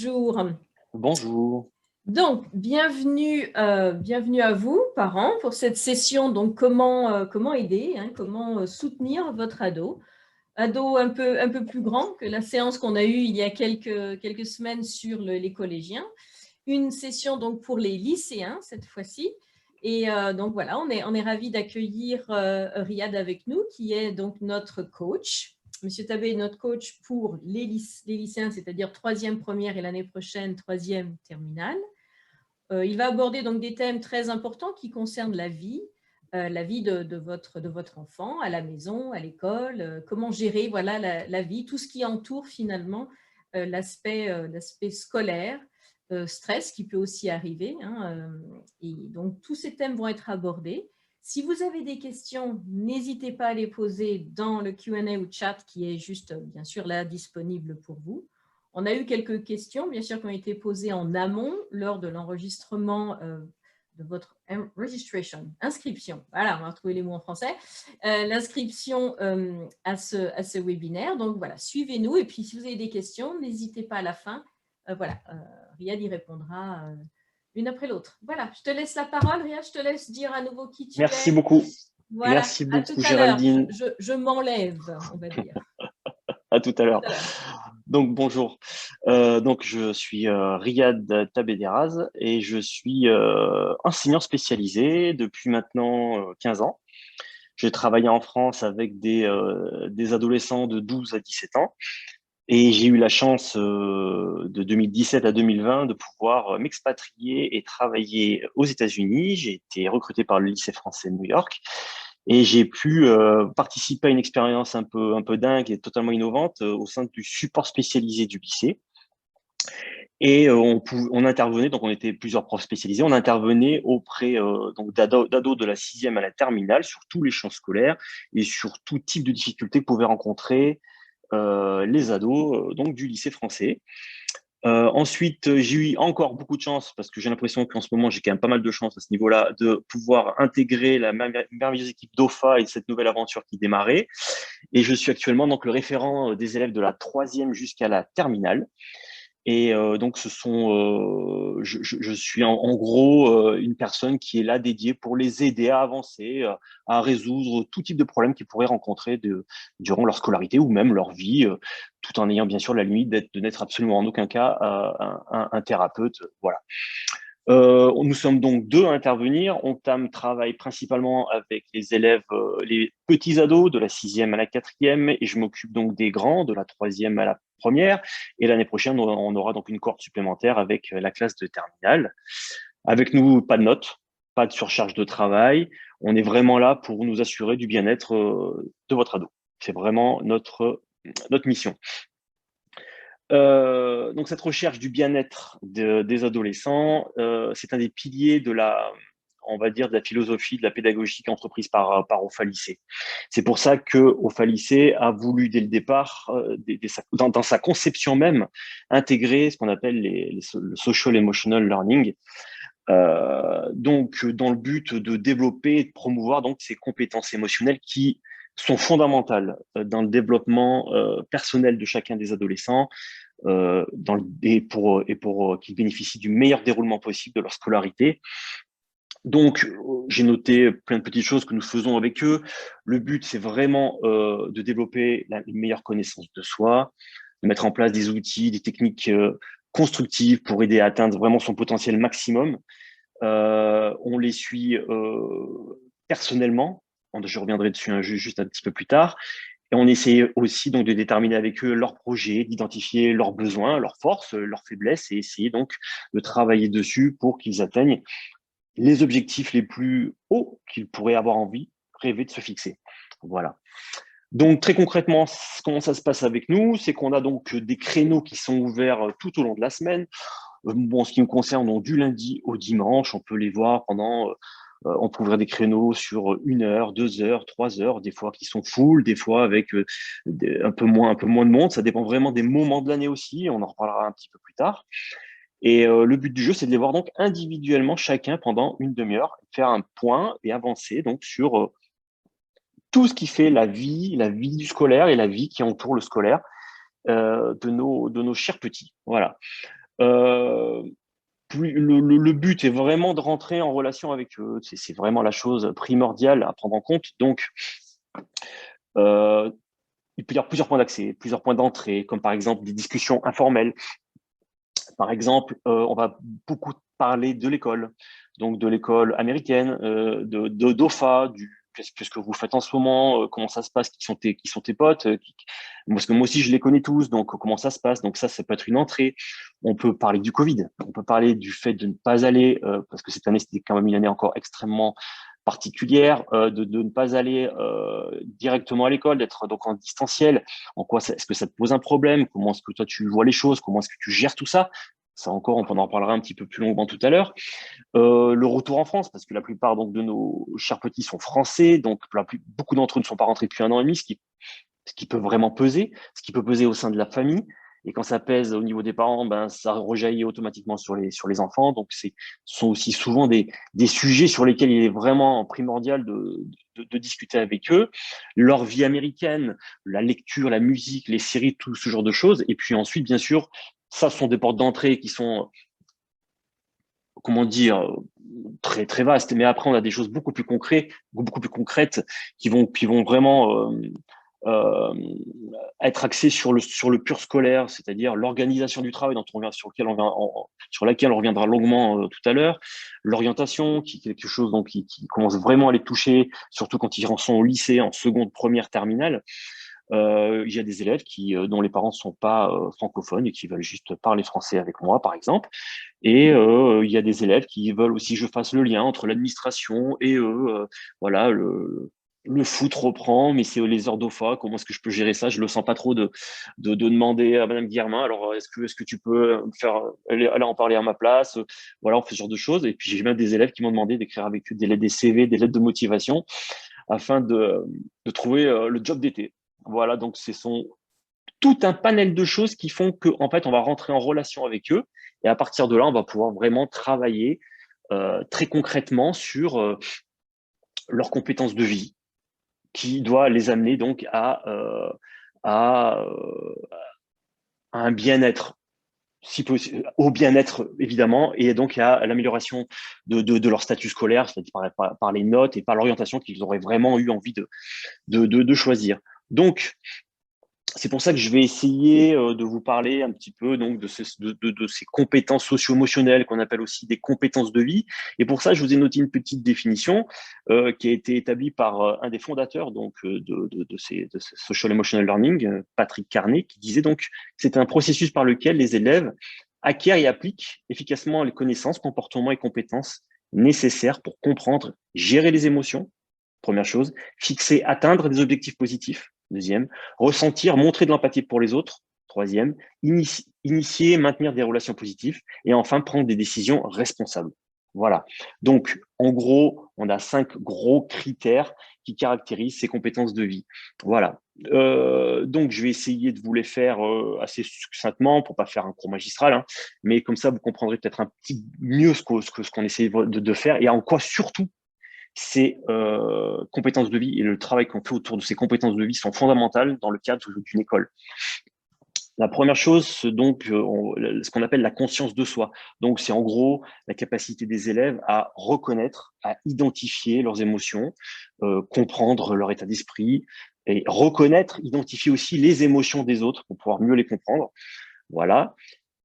Bonjour. Bonjour. Donc, bienvenue à vous, parents, pour cette session. Donc, comment aider, hein, comment soutenir votre ado un peu plus grand que la séance qu'on a eue il y a quelques semaines sur les collégiens. Une session donc pour les lycéens cette fois-ci. Et donc voilà, on est ravis d'accueillir Riyad avec nous, qui est donc notre coach. Monsieur Tabé est notre coach pour les lycéens, c'est-à-dire troisième, première et l'année prochaine, troisième terminale. Il va aborder donc des thèmes très importants qui concernent la vie de votre enfant à la maison, à l'école, comment gérer voilà, la vie, tout ce qui entoure finalement l'aspect scolaire, stress qui peut aussi arriver. Hein, et donc, tous ces thèmes vont être abordés. Si vous avez des questions, n'hésitez pas à les poser dans le Q&A ou chat qui est juste, bien sûr, là, disponible pour vous. On a eu quelques questions, bien sûr, qui ont été posées en amont lors de l'enregistrement de votre inscription. Voilà, on va retrouver les mots en français. L'inscription à ce webinaire. Donc voilà, suivez-nous. Et puis, si vous avez des questions, n'hésitez pas à la fin. Voilà, Riyad y répondra l'une après l'autre. Voilà, je te laisse la parole, Riyad. Je te laisse dire à nouveau qui tu Merci es. beaucoup. Voilà, Merci à tout beaucoup, à l'heure. Géraldine. Je m'enlève, on va dire. À tout à À l'heure. tout à l'heure. Donc, bonjour. Donc, je suis Riyad Tabederaz et je suis enseignant spécialisé depuis maintenant 15 ans. J'ai travaillé en France avec des adolescents de 12 à 17 ans et j'ai eu la chance de 2017 à 2020 de pouvoir m'expatrier et travailler aux États-Unis. J'ai été recruté par le lycée français de New York. Et j'ai pu participer à une expérience un peu dingue et totalement innovante au sein du support spécialisé du lycée. Et on intervenait, donc on était plusieurs profs spécialisés, on intervenait auprès donc d'ados de la sixième à la terminale sur tous les champs scolaires et sur tout type de difficultés que pouvaient rencontrer les ados donc du lycée français. Ensuite, j'ai eu encore beaucoup de chance parce que j'ai l'impression qu'en ce moment, j'ai quand même pas mal de chance à ce niveau-là de pouvoir intégrer la merveilleuse équipe d'OFA et cette nouvelle aventure qui démarrait. Et je suis actuellement donc le référent des élèves de la troisième jusqu'à la terminale. Et donc, je suis en gros une personne qui est là dédiée pour les aider à avancer, à résoudre tout type de problèmes qu'ils pourraient rencontrer durant leur scolarité ou même leur vie, tout en ayant bien sûr la limite de n'être absolument en aucun cas un thérapeute. Voilà. Nous sommes donc deux à intervenir. On travaille principalement avec les élèves, les petits ados de la sixième à la quatrième, et je m'occupe donc des grands de la troisième à la première. Et l'année prochaine, on aura donc une cohorte supplémentaire avec la classe de terminale. Avec nous, pas de notes, pas de surcharge de travail. On est vraiment là pour nous assurer du bien-être de votre ado. C'est vraiment notre mission. Donc cette recherche du bien-être des adolescents, c'est un des piliers on va dire, de la philosophie de la pédagogie entreprise par OFA Lycée. C'est pour ça que OFA Lycée a voulu dès le départ, dans sa conception même, intégrer ce qu'on appelle le social emotional learning. Donc dans le but de développer et de promouvoir donc ces compétences émotionnelles qui sont fondamentales dans le développement personnel de chacun des adolescents, et pour qu'ils bénéficient du meilleur déroulement possible de leur scolarité. Donc, j'ai noté plein de petites choses que nous faisons avec eux. Le but, c'est vraiment de développer une meilleure connaissance de soi, de mettre en place des outils, des techniques constructives pour aider à atteindre vraiment son potentiel maximum. On les suit personnellement. Je reviendrai dessus juste un petit peu plus tard. Et on essaie aussi donc de déterminer avec eux leurs projets, d'identifier leurs besoins, leurs forces, leurs faiblesses et essayer donc de travailler dessus pour qu'ils atteignent les objectifs les plus hauts qu'ils pourraient avoir envie, rêver de se fixer. Voilà. Donc très concrètement, comment ça se passe avec nous? C'est qu'on a donc des créneaux qui sont ouverts tout au long de la semaine. Bon, en ce qui me concerne, donc, du lundi au dimanche, on peut les voir on peut ouvrir des créneaux sur 1 heure, 2 heures, 3 heures, des fois qui sont full, des fois avec un peu moins de monde. Ça dépend vraiment des moments de l'année aussi. On en reparlera un petit peu plus tard. Et le but du jeu, c'est de les voir donc individuellement chacun pendant une demi-heure, faire un point et avancer donc sur tout ce qui fait la vie du scolaire et la vie qui entoure le scolaire de nos chers petits. Voilà. le but est vraiment de rentrer en relation avec eux. C'est vraiment la chose primordiale à prendre en compte. Donc, euh, il peut y avoir plusieurs points d'accès, plusieurs points d'entrée, comme par exemple des discussions informelles. Par exemple, on va beaucoup parler de l'école, donc de l'école américaine, de d'OFA, qu'est-ce que vous faites en ce moment, comment ça se passe, qui sont tes potes, parce que moi aussi je les connais tous, donc comment ça se passe, donc ça peut être une entrée. On peut parler du Covid, on peut parler du fait de ne pas aller, parce que cette année c'était quand même une année encore extrêmement particulière, de ne pas aller directement à l'école, d'être donc en distanciel. En quoi est-ce que ça te pose un problème? Comment est-ce que toi tu vois les choses? Comment est-ce que tu gères tout ça? Ça encore, on en parlera un petit peu plus longuement tout à l'heure. Le retour en France, parce que la plupart donc de nos chers petits sont français, donc beaucoup d'entre eux ne sont pas rentrés depuis 1 an et demi, ce qui peut vraiment peser, ce qui peut peser au sein de la famille. Et quand ça pèse au niveau des parents, ben, ça rejaillit automatiquement sur les enfants. Donc, ce sont aussi souvent des sujets sur lesquels il est vraiment primordial de discuter avec eux. Leur vie américaine, la lecture, la musique, les séries, tout ce genre de choses. Et puis ensuite, bien sûr, ça sont des portes d'entrée qui sont, comment dire, très, très vastes. Mais après, on a des choses beaucoup plus concrètes qui vont vraiment euh, être axé sur le pur scolaire, c'est-à-dire l'organisation du travail sur laquelle on reviendra longuement tout à l'heure, l'orientation, qui est quelque chose donc, qui commence vraiment à les toucher, surtout quand ils en sont au lycée, en seconde, première, terminale. Il y a des élèves dont les parents ne sont pas francophones et qui veulent juste parler français avec moi, par exemple. Et il y a des élèves qui veulent aussi que je fasse le lien entre l'administration et eux. Voilà, le foot reprend, mais c'est les heures d'OFA. Comment est-ce que je peux gérer ça? Je le sens pas trop de demander à Madame Guillermin. Alors, est-ce que tu peux aller en parler à ma place? Voilà, on fait ce genre de choses. Et puis, j'ai même des élèves qui m'ont demandé d'écrire avec eux des CV, des lettres de motivation afin de trouver le job d'été. Voilà, donc ce sont tout un panel de choses qui font qu'en fait, on va rentrer en relation avec eux. Et à partir de là, on va pouvoir vraiment travailler très concrètement sur leurs compétences de vie, qui doit les amener donc à, à un bien-être, si possible, au bien-être évidemment, et donc à l'amélioration de leur statut scolaire, c'est-à-dire par les notes et par l'orientation qu'ils auraient vraiment eu envie de choisir. Donc, c'est pour ça que je vais essayer de vous parler un petit peu donc de ces compétences socio-émotionnelles qu'on appelle aussi des compétences de vie. Et pour ça, je vous ai noté une petite définition qui a été établie par un des fondateurs donc de ces social emotional learning, Patrick Carney, qui disait donc que c'est un processus par lequel les élèves acquièrent et appliquent efficacement les connaissances, comportements et compétences nécessaires pour comprendre, gérer les émotions, première chose, fixer, atteindre des objectifs positifs, deuxième, ressentir, montrer de l'empathie pour les autres, troisième, initier, maintenir des relations positives, et enfin, prendre des décisions responsables. Voilà. Donc, en gros, on a 5 gros critères qui caractérisent ces compétences de vie. Voilà. Donc, je vais essayer de vous les faire assez succinctement pour pas faire un cours magistral, hein, mais comme ça, vous comprendrez peut-être un petit mieux ce qu'on essaie de faire et en quoi surtout ces compétences de vie et le travail qu'on fait autour de ces compétences de vie sont fondamentales dans le cadre d'une école. La première chose, donc, ce qu'on appelle la conscience de soi. Donc, c'est en gros la capacité des élèves à reconnaître, à identifier leurs émotions, comprendre leur état d'esprit et reconnaître, identifier aussi les émotions des autres pour pouvoir mieux les comprendre. Voilà.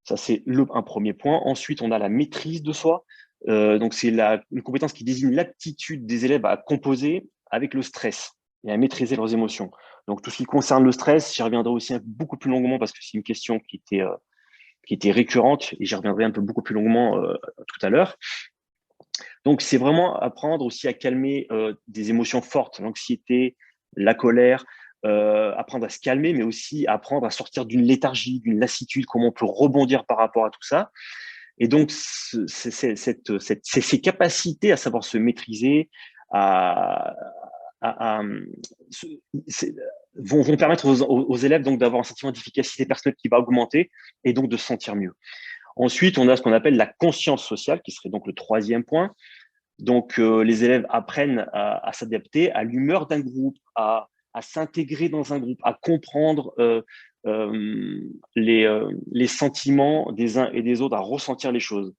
Ça, c'est un premier point. Ensuite, on a la maîtrise de soi. Donc, c'est une compétence qui désigne l'aptitude des élèves à composer avec le stress et à maîtriser leurs émotions. Donc, tout ce qui concerne le stress, j'y reviendrai aussi beaucoup plus longuement parce que c'est une question qui était récurrente et j'y reviendrai un peu beaucoup plus longuement tout à l'heure. Donc, c'est vraiment apprendre aussi à calmer des émotions fortes, l'anxiété, la colère, apprendre à se calmer, mais aussi apprendre à sortir d'une léthargie, d'une lassitude, comment on peut rebondir par rapport à tout ça. Et donc, ces capacités à savoir se maîtriser, à, à, à, vont permettre aux élèves donc d'avoir un sentiment d'efficacité personnelle qui va augmenter et donc de se sentir mieux. Ensuite, on a ce qu'on appelle la conscience sociale, qui serait donc le troisième point. Donc, les élèves apprennent à s'adapter à l'humeur d'un groupe, à s'intégrer dans un groupe, à comprendre les sentiments des uns et des autres, à ressentir les choses.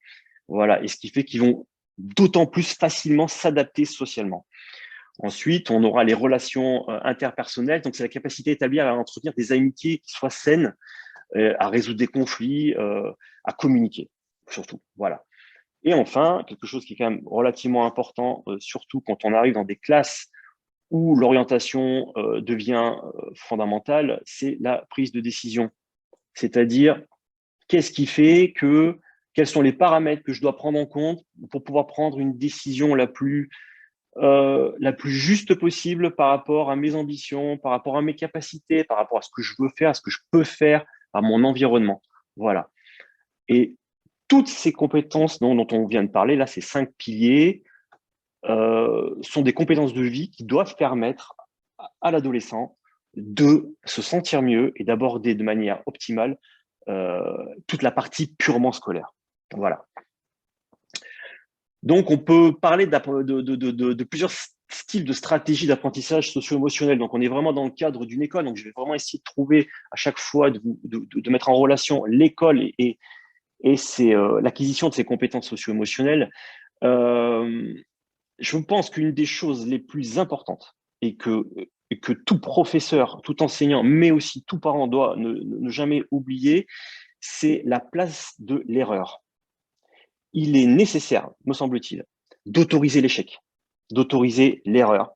Voilà, et ce qui fait qu'ils vont d'autant plus facilement s'adapter socialement. Ensuite, on aura les relations interpersonnelles. Donc, c'est la capacité à établir et à entretenir des amitiés qui soient saines, à résoudre des conflits, à communiquer, surtout. Voilà. Et enfin, quelque chose qui est quand même relativement important, surtout quand on arrive dans des classes où l'orientation devient fondamentale, c'est la prise de décision. C'est-à-dire, qu'est-ce qui fait que, quels sont les paramètres que je dois prendre en compte pour pouvoir prendre une décision la plus juste possible par rapport à mes ambitions, par rapport à mes capacités, par rapport à ce que je veux faire, à ce que je peux faire, à mon environnement. Voilà. Et toutes ces compétences dont on vient de parler, là, ces 5 piliers, sont des compétences de vie qui doivent permettre à l'adolescent de se sentir mieux et d'aborder de manière optimale toute la partie purement scolaire. Voilà. Donc, on peut parler de plusieurs styles de stratégies d'apprentissage socio-émotionnel. Donc, on est vraiment dans le cadre d'une école. Donc, je vais vraiment essayer de trouver à chaque fois de mettre en relation l'école et l'acquisition de ces compétences socio-émotionnelles. Je pense qu'une des choses les plus importantes et que tout professeur, tout enseignant, mais aussi tout parent doit ne jamais oublier, c'est la place de l'erreur. Il est nécessaire, me semble-t-il, d'autoriser l'échec, d'autoriser l'erreur.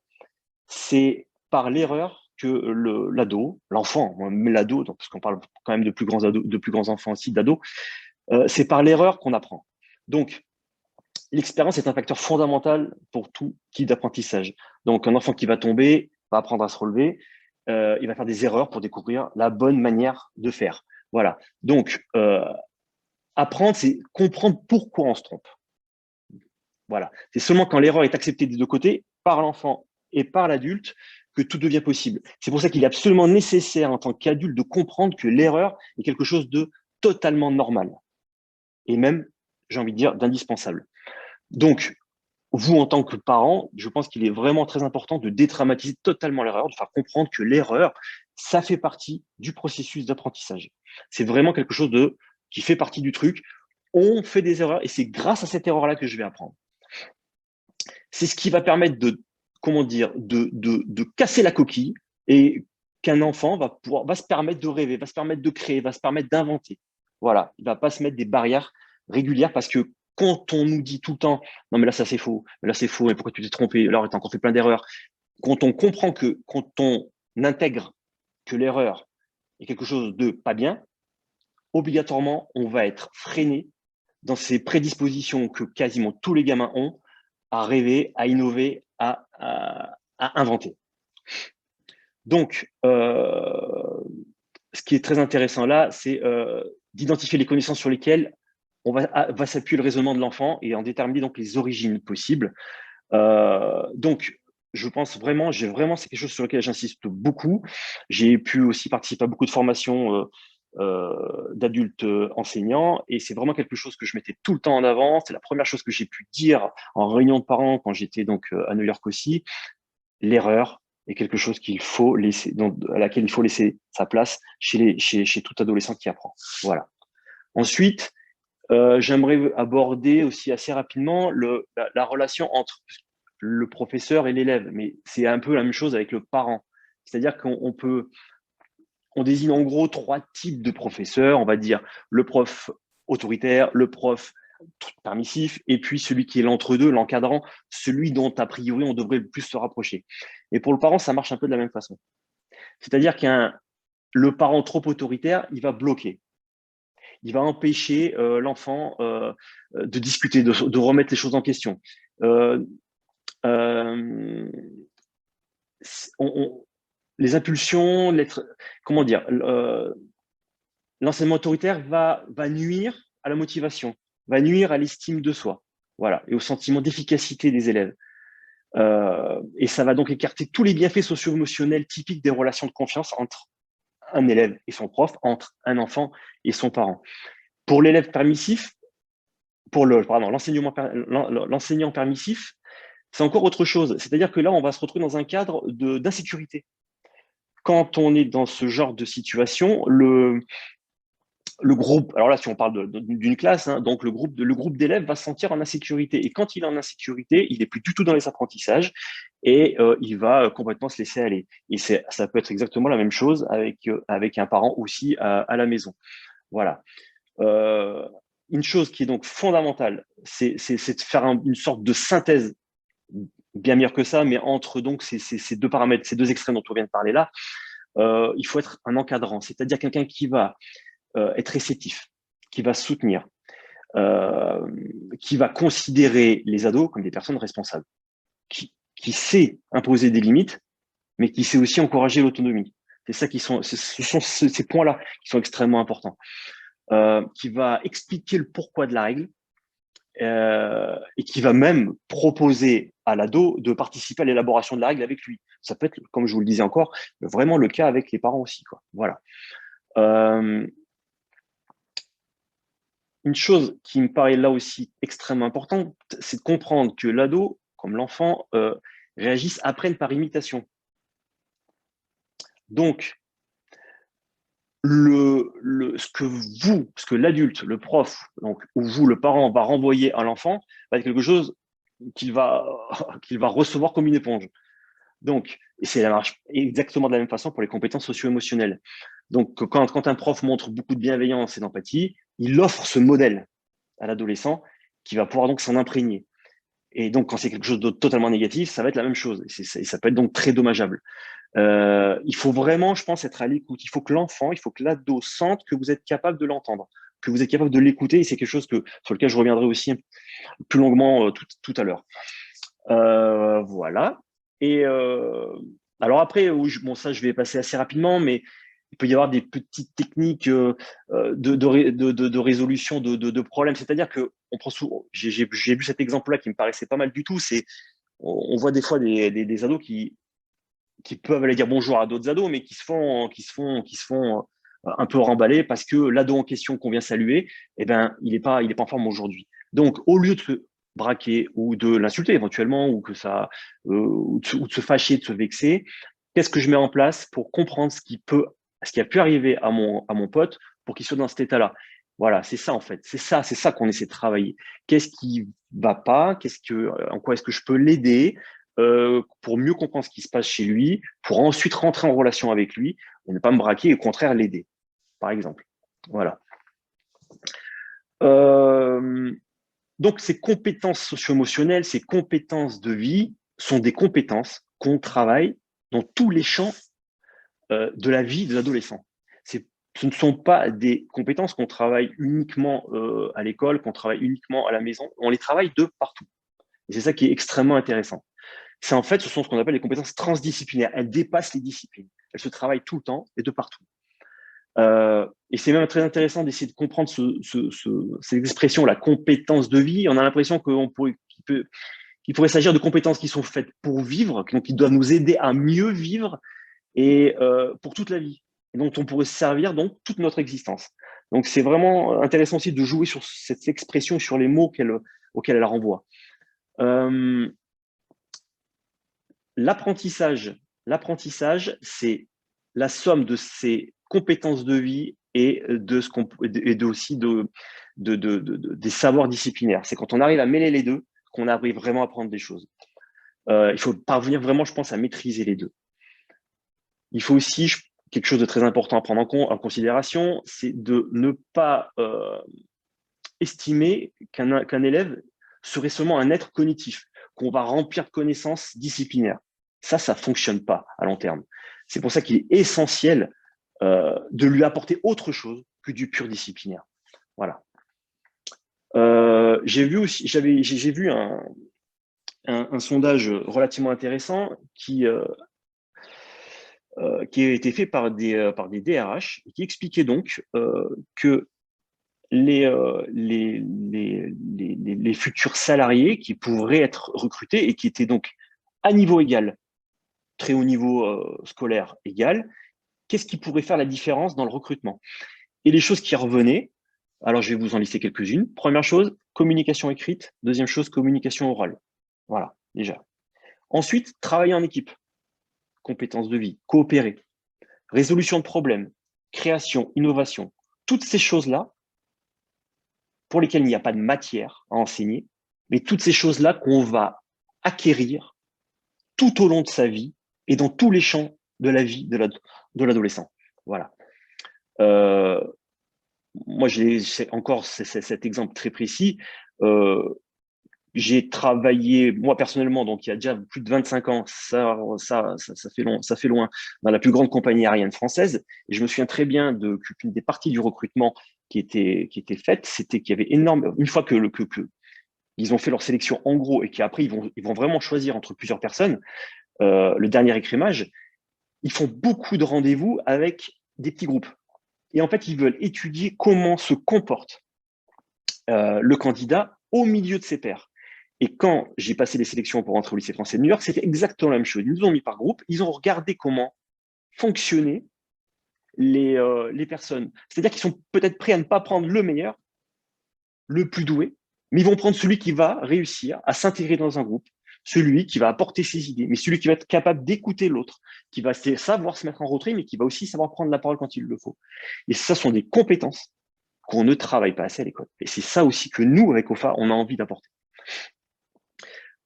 C'est par l'erreur que l'ado, l'enfant, mais l'ado, parce qu'on parle quand même de plus grands ados, de plus grands enfants aussi, d'ados, c'est par l'erreur qu'on apprend. Donc, l'expérience est un facteur fondamental pour tout type d'apprentissage. Donc, un enfant qui va tomber va apprendre à se relever, il va faire des erreurs pour découvrir la bonne manière de faire. Voilà. Donc, apprendre, c'est comprendre pourquoi on se trompe. Voilà. C'est seulement quand l'erreur est acceptée des deux côtés, par l'enfant et par l'adulte, que tout devient possible. C'est pour ça qu'il est absolument nécessaire en tant qu'adulte de comprendre que l'erreur est quelque chose de totalement normal et même, j'ai envie de dire, d'indispensable. Donc, vous, en tant que parent, je pense qu'il est vraiment très important de dédramatiser totalement l'erreur, de faire comprendre que l'erreur, ça fait partie du processus d'apprentissage. C'est vraiment quelque chose qui fait partie du truc. On fait des erreurs et c'est grâce à cette erreur-là que je vais apprendre. C'est ce qui va permettre de casser la coquille et qu'un enfant va se permettre de rêver, va se permettre de créer, va se permettre d'inventer. Voilà, il ne va pas se mettre des barrières régulières parce que quand on nous dit tout le temps, non mais là ça c'est faux, mais là c'est faux, mais pourquoi tu t'es trompé, alors tu as encore fait plein d'erreurs. Quand on comprend que quand on intègre que l'erreur est quelque chose de pas bien, obligatoirement on va être freiné dans ces prédispositions que quasiment tous les gamins ont à rêver, à innover, à inventer. Donc, ce qui est très intéressant là, c'est d'identifier les connaissances sur lesquelles on va s'appuyer le raisonnement de l'enfant et en déterminer donc les origines possibles. Donc, je pense vraiment, c'est quelque chose sur lequel j'insiste beaucoup. J'ai pu aussi participer à beaucoup de formations d'adultes enseignants et c'est vraiment quelque chose que je mettais tout le temps en avant. C'est la première chose que j'ai pu dire en réunion de parents quand j'étais donc à New York aussi. L'erreur est quelque chose à laquelle il faut laisser sa place chez tout adolescent qui apprend. Voilà. Ensuite, j'aimerais aborder aussi assez rapidement la relation entre le professeur et l'élève, mais c'est un peu la même chose avec le parent. C'est-à-dire on désigne en gros 3 types de professeurs. On va dire le prof autoritaire, le prof permissif, et puis celui qui est l'entre-deux, l'encadrant, celui dont a priori on devrait le plus se rapprocher. Et pour le parent, ça marche un peu de la même façon. C'est-à-dire le parent trop autoritaire, il va bloquer. Il va empêcher l'enfant de discuter, de remettre les choses en question. Les impulsions, comment dire, l'enseignement autoritaire va nuire à la motivation, va nuire à l'estime de soi, voilà, et au sentiment d'efficacité des élèves. Et ça va donc écarter tous les bienfaits socio-émotionnels typiques des relations de confiance entre un élève et son prof, entre un enfant et son parent. Pour l'élève permissif, l'enseignant permissif, c'est encore autre chose. C'est-à-dire que là, on va se retrouver dans un cadre d'insécurité. Quand on est dans ce genre de situation, le groupe, alors là, si on parle d'une classe, hein, donc le groupe d'élèves va se sentir en insécurité. Et quand il est en insécurité, il n'est plus du tout dans les apprentissages et il va complètement se laisser aller. Et ça peut être exactement la même chose avec un parent aussi à la maison. Voilà. Euh, une chose qui est donc fondamentale, c'est de faire une sorte de synthèse, bien meilleure que ça, mais entre donc ces deux paramètres, ces deux extrêmes dont on vient de parler là. Il faut être un encadrant, c'est-à-dire quelqu'un qui va être réceptif, qui va soutenir, euh, qui va considérer les ados comme des personnes responsables, qui sait imposer des limites, mais qui sait aussi encourager l'autonomie. C'est ça ce sont ces points-là qui sont extrêmement importants. Qui va expliquer le pourquoi de la règle et qui va même proposer à l'ado de participer à l'élaboration de la règle avec lui. Ça peut être, comme je vous le disais encore, vraiment le cas avec les parents aussi, quoi. Voilà. Une chose qui me paraît là aussi extrêmement importante, c'est de comprendre que l'ado, comme l'enfant, réagissent, apprennent par imitation. Donc, ce que l'adulte, le prof, donc, ou vous, le parent, va renvoyer à l'enfant, va être quelque chose qu'il va, qu'il va recevoir comme une éponge. Donc, et c'est la marche exactement de la même façon pour les compétences socio-émotionnelles. Donc, quand un prof montre beaucoup de bienveillance et d'empathie, il offre ce modèle à l'adolescent qui va pouvoir donc s'en imprégner. Et donc, quand c'est quelque chose de totalement négatif, ça va être la même chose. Et ça peut être donc très dommageable. Il faut vraiment, je pense, être à l'écoute. Il faut que l'enfant, il faut que l'ado sente que vous êtes capable de l'entendre, que vous êtes capable de l'écouter. Et c'est quelque chose sur lequel je reviendrai aussi plus longuement tout à l'heure. Voilà. Et alors après, bon, ça, je vais passer assez rapidement, mais il peut y avoir des petites techniques de résolution de problèmes. C'est-à-dire que on prend souvent, j'ai vu cet exemple-là qui me paraissait pas mal du tout. C'est on voit des fois des ados qui peuvent aller dire bonjour à d'autres ados, mais qui se font un peu remballer parce que l'ado en question qu'on vient saluer, eh ben, il est pas en forme aujourd'hui. Donc, au lieu de se braquer ou de l'insulter éventuellement, ou de se fâcher, de se vexer, qu'est-ce que je mets en place pour comprendre ce qui a pu arriver à mon pote pour qu'il soit dans cet état-là? Voilà, c'est ça en fait. C'est ça qu'on essaie de travailler. Qu'est-ce qui va pas? En quoi est-ce que je peux l'aider? Pour mieux comprendre ce qui se passe chez lui, pour ensuite rentrer en relation avec lui et ne pas me braquer et au contraire l'aider, par exemple. Voilà. Euh, donc, ces compétences socio-émotionnelles, ces compétences de vie sont des compétences qu'on travaille dans tous les champs de la vie de l'adolescent. Ce ne sont pas des compétences qu'on travaille uniquement à l'école, qu'on travaille uniquement à la maison. On les travaille de partout. Et c'est ça qui est extrêmement intéressant. Ce sont ce qu'on appelle les compétences transdisciplinaires. Elles dépassent les disciplines. Elles se travaillent tout le temps et de partout. Et c'est même très intéressant d'essayer de comprendre ces expressions, la compétence de vie. On a l'impression qu'il pourrait s'agir de compétences qui sont faites pour vivre, donc qui doivent nous aider à mieux vivre et pour toute la vie, et dont on pourrait se servir donc toute notre existence. Donc c'est vraiment intéressant aussi de jouer sur cette expression, sur les mots auxquels elle renvoie. L'apprentissage, c'est la somme de ces compétences de vie et aussi des savoirs disciplinaires. C'est quand on arrive à mêler les deux qu'on arrive vraiment à apprendre des choses. Il faut parvenir vraiment, je pense, à maîtriser les deux. Il faut aussi quelque chose de très important à prendre en considération, c'est de ne pas estimer qu'un élève serait seulement un être cognitif, qu'on va remplir de connaissances disciplinaires. Ça ne fonctionne pas à long terme. C'est pour ça qu'il est essentiel de lui apporter autre chose que du pur disciplinaire. Voilà. J'ai vu un sondage relativement intéressant qui a été fait par des DRH et qui expliquait donc que les futurs salariés qui pourraient être recrutés et qui étaient donc à niveau égal, très haut niveau scolaire égal, qu'est-ce qui pourrait faire la différence dans le recrutement? Et les choses qui revenaient, alors je vais vous en lister quelques-unes. Première chose, communication écrite. Deuxième chose, communication orale. Voilà, déjà. Ensuite, travailler en équipe, compétences de vie, coopérer, résolution de problèmes, création, innovation, toutes ces choses-là pour lesquelles il n'y a pas de matière à enseigner, mais toutes ces choses-là qu'on va acquérir tout au long de sa vie et dans tous les champs de la vie de l'adolescent. Voilà. Moi, j'ai encore cet exemple très précis. J'ai travaillé, moi personnellement, donc il y a déjà plus de 25 ans, ça fait loin, dans la plus grande compagnie aérienne française. Et je me souviens très bien qu'une des parties du recrutement qui était faite, c'était qu'il y avait une fois que ils ont fait leur sélection en gros et qu'après ils vont vraiment choisir entre plusieurs personnes, le dernier écrémage, ils font beaucoup de rendez-vous avec des petits groupes. Et en fait, ils veulent étudier comment se comporte le candidat au milieu de ses pairs. Et quand j'ai passé les sélections pour entrer au lycée français de New York, c'était exactement la même chose. Ils nous ont mis par groupe, ils ont regardé comment fonctionnaient les personnes. C'est-à-dire qu'ils sont peut-être prêts à ne pas prendre le meilleur, le plus doué, mais ils vont prendre celui qui va réussir à s'intégrer dans un groupe, celui qui va apporter ses idées, mais celui qui va être capable d'écouter l'autre, qui va savoir se mettre en retrait, mais qui va aussi savoir prendre la parole quand il le faut. Et ça sont des compétences qu'on ne travaille pas assez à l'école. Et c'est ça aussi que nous, avec OFA, on a envie d'apporter.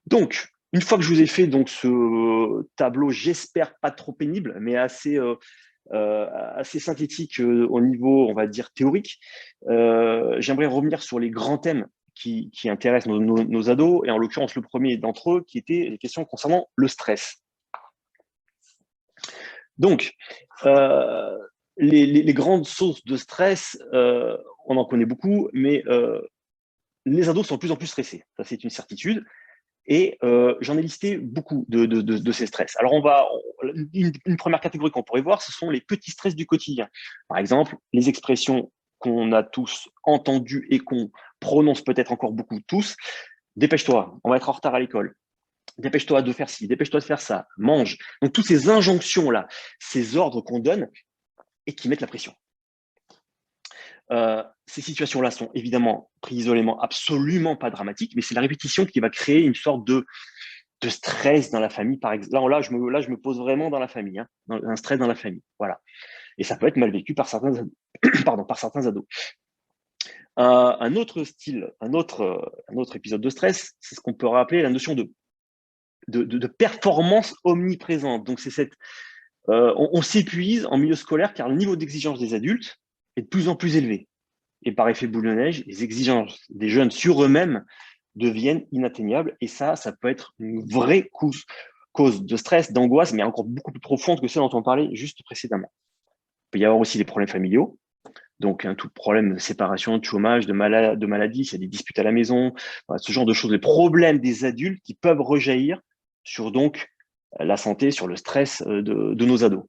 Donc, une fois que je vous ai fait donc ce tableau, j'espère pas trop pénible, mais assez synthétique au niveau, on va dire, théorique, j'aimerais revenir sur les grands thèmes qui intéressent nos ados, et en l'occurrence le premier d'entre eux qui était les questions concernant le stress. Donc, les grandes sources de stress, on en connaît beaucoup, mais les ados sont de plus en plus stressés, ça c'est une certitude. Et j'en ai listé beaucoup de ces stress. Alors, une première catégorie qu'on pourrait voir, ce sont les petits stress du quotidien. Par exemple, les expressions qu'on a tous entendues et qu'on prononce peut-être encore beaucoup tous. Dépêche-toi, on va être en retard à l'école. Dépêche-toi de faire ci, dépêche-toi de faire ça, mange. Donc, toutes ces injonctions-là, ces ordres qu'on donne et qui mettent la pression. Ces situations-là sont évidemment prises isolément absolument pas dramatiques, mais c'est la répétition qui va créer une sorte de stress dans la famille, par exemple. Là, je me pose vraiment dans la famille, hein, un stress dans la famille. Voilà. Et ça peut être mal vécu par certains ados. Pardon, par certains ados. Un autre style, un autre épisode de stress, c'est ce qu'on peut rappeler la notion de performance omniprésente. Donc, c'est on s'épuise en milieu scolaire car le niveau d'exigence des adultes est de plus en plus élevé. Et par effet boule de neige, les exigences des jeunes sur eux-mêmes deviennent inatteignables. Et ça peut être une vraie cause de stress, d'angoisse, mais encore beaucoup plus profonde que celle dont on parlait juste précédemment. Il peut y avoir aussi des problèmes familiaux. Donc, tout problème de séparation, de chômage, de maladie, s'il y a des disputes à la maison, ce genre de choses, les problèmes des adultes qui peuvent rejaillir sur donc la santé, sur le stress de nos ados.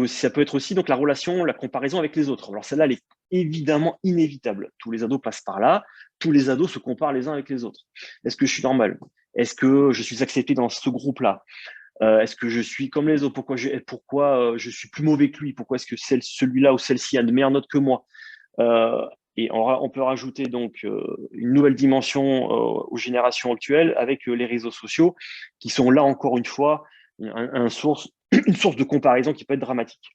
Ça peut être aussi donc la relation, la comparaison avec les autres. Alors celle-là, elle est évidemment inévitable. Tous les ados passent par là. Tous les ados se comparent les uns avec les autres. Est-ce que je suis normal? Est-ce que je suis accepté dans ce groupe-là? Est-ce que je suis comme les autres? Pourquoi je suis plus mauvais que lui? Pourquoi est-ce que celui-là ou celle-ci a de meilleures notes que moi? Et on peut rajouter donc une nouvelle dimension aux générations actuelles avec les réseaux sociaux qui sont là encore une fois une source de comparaison qui peut être dramatique.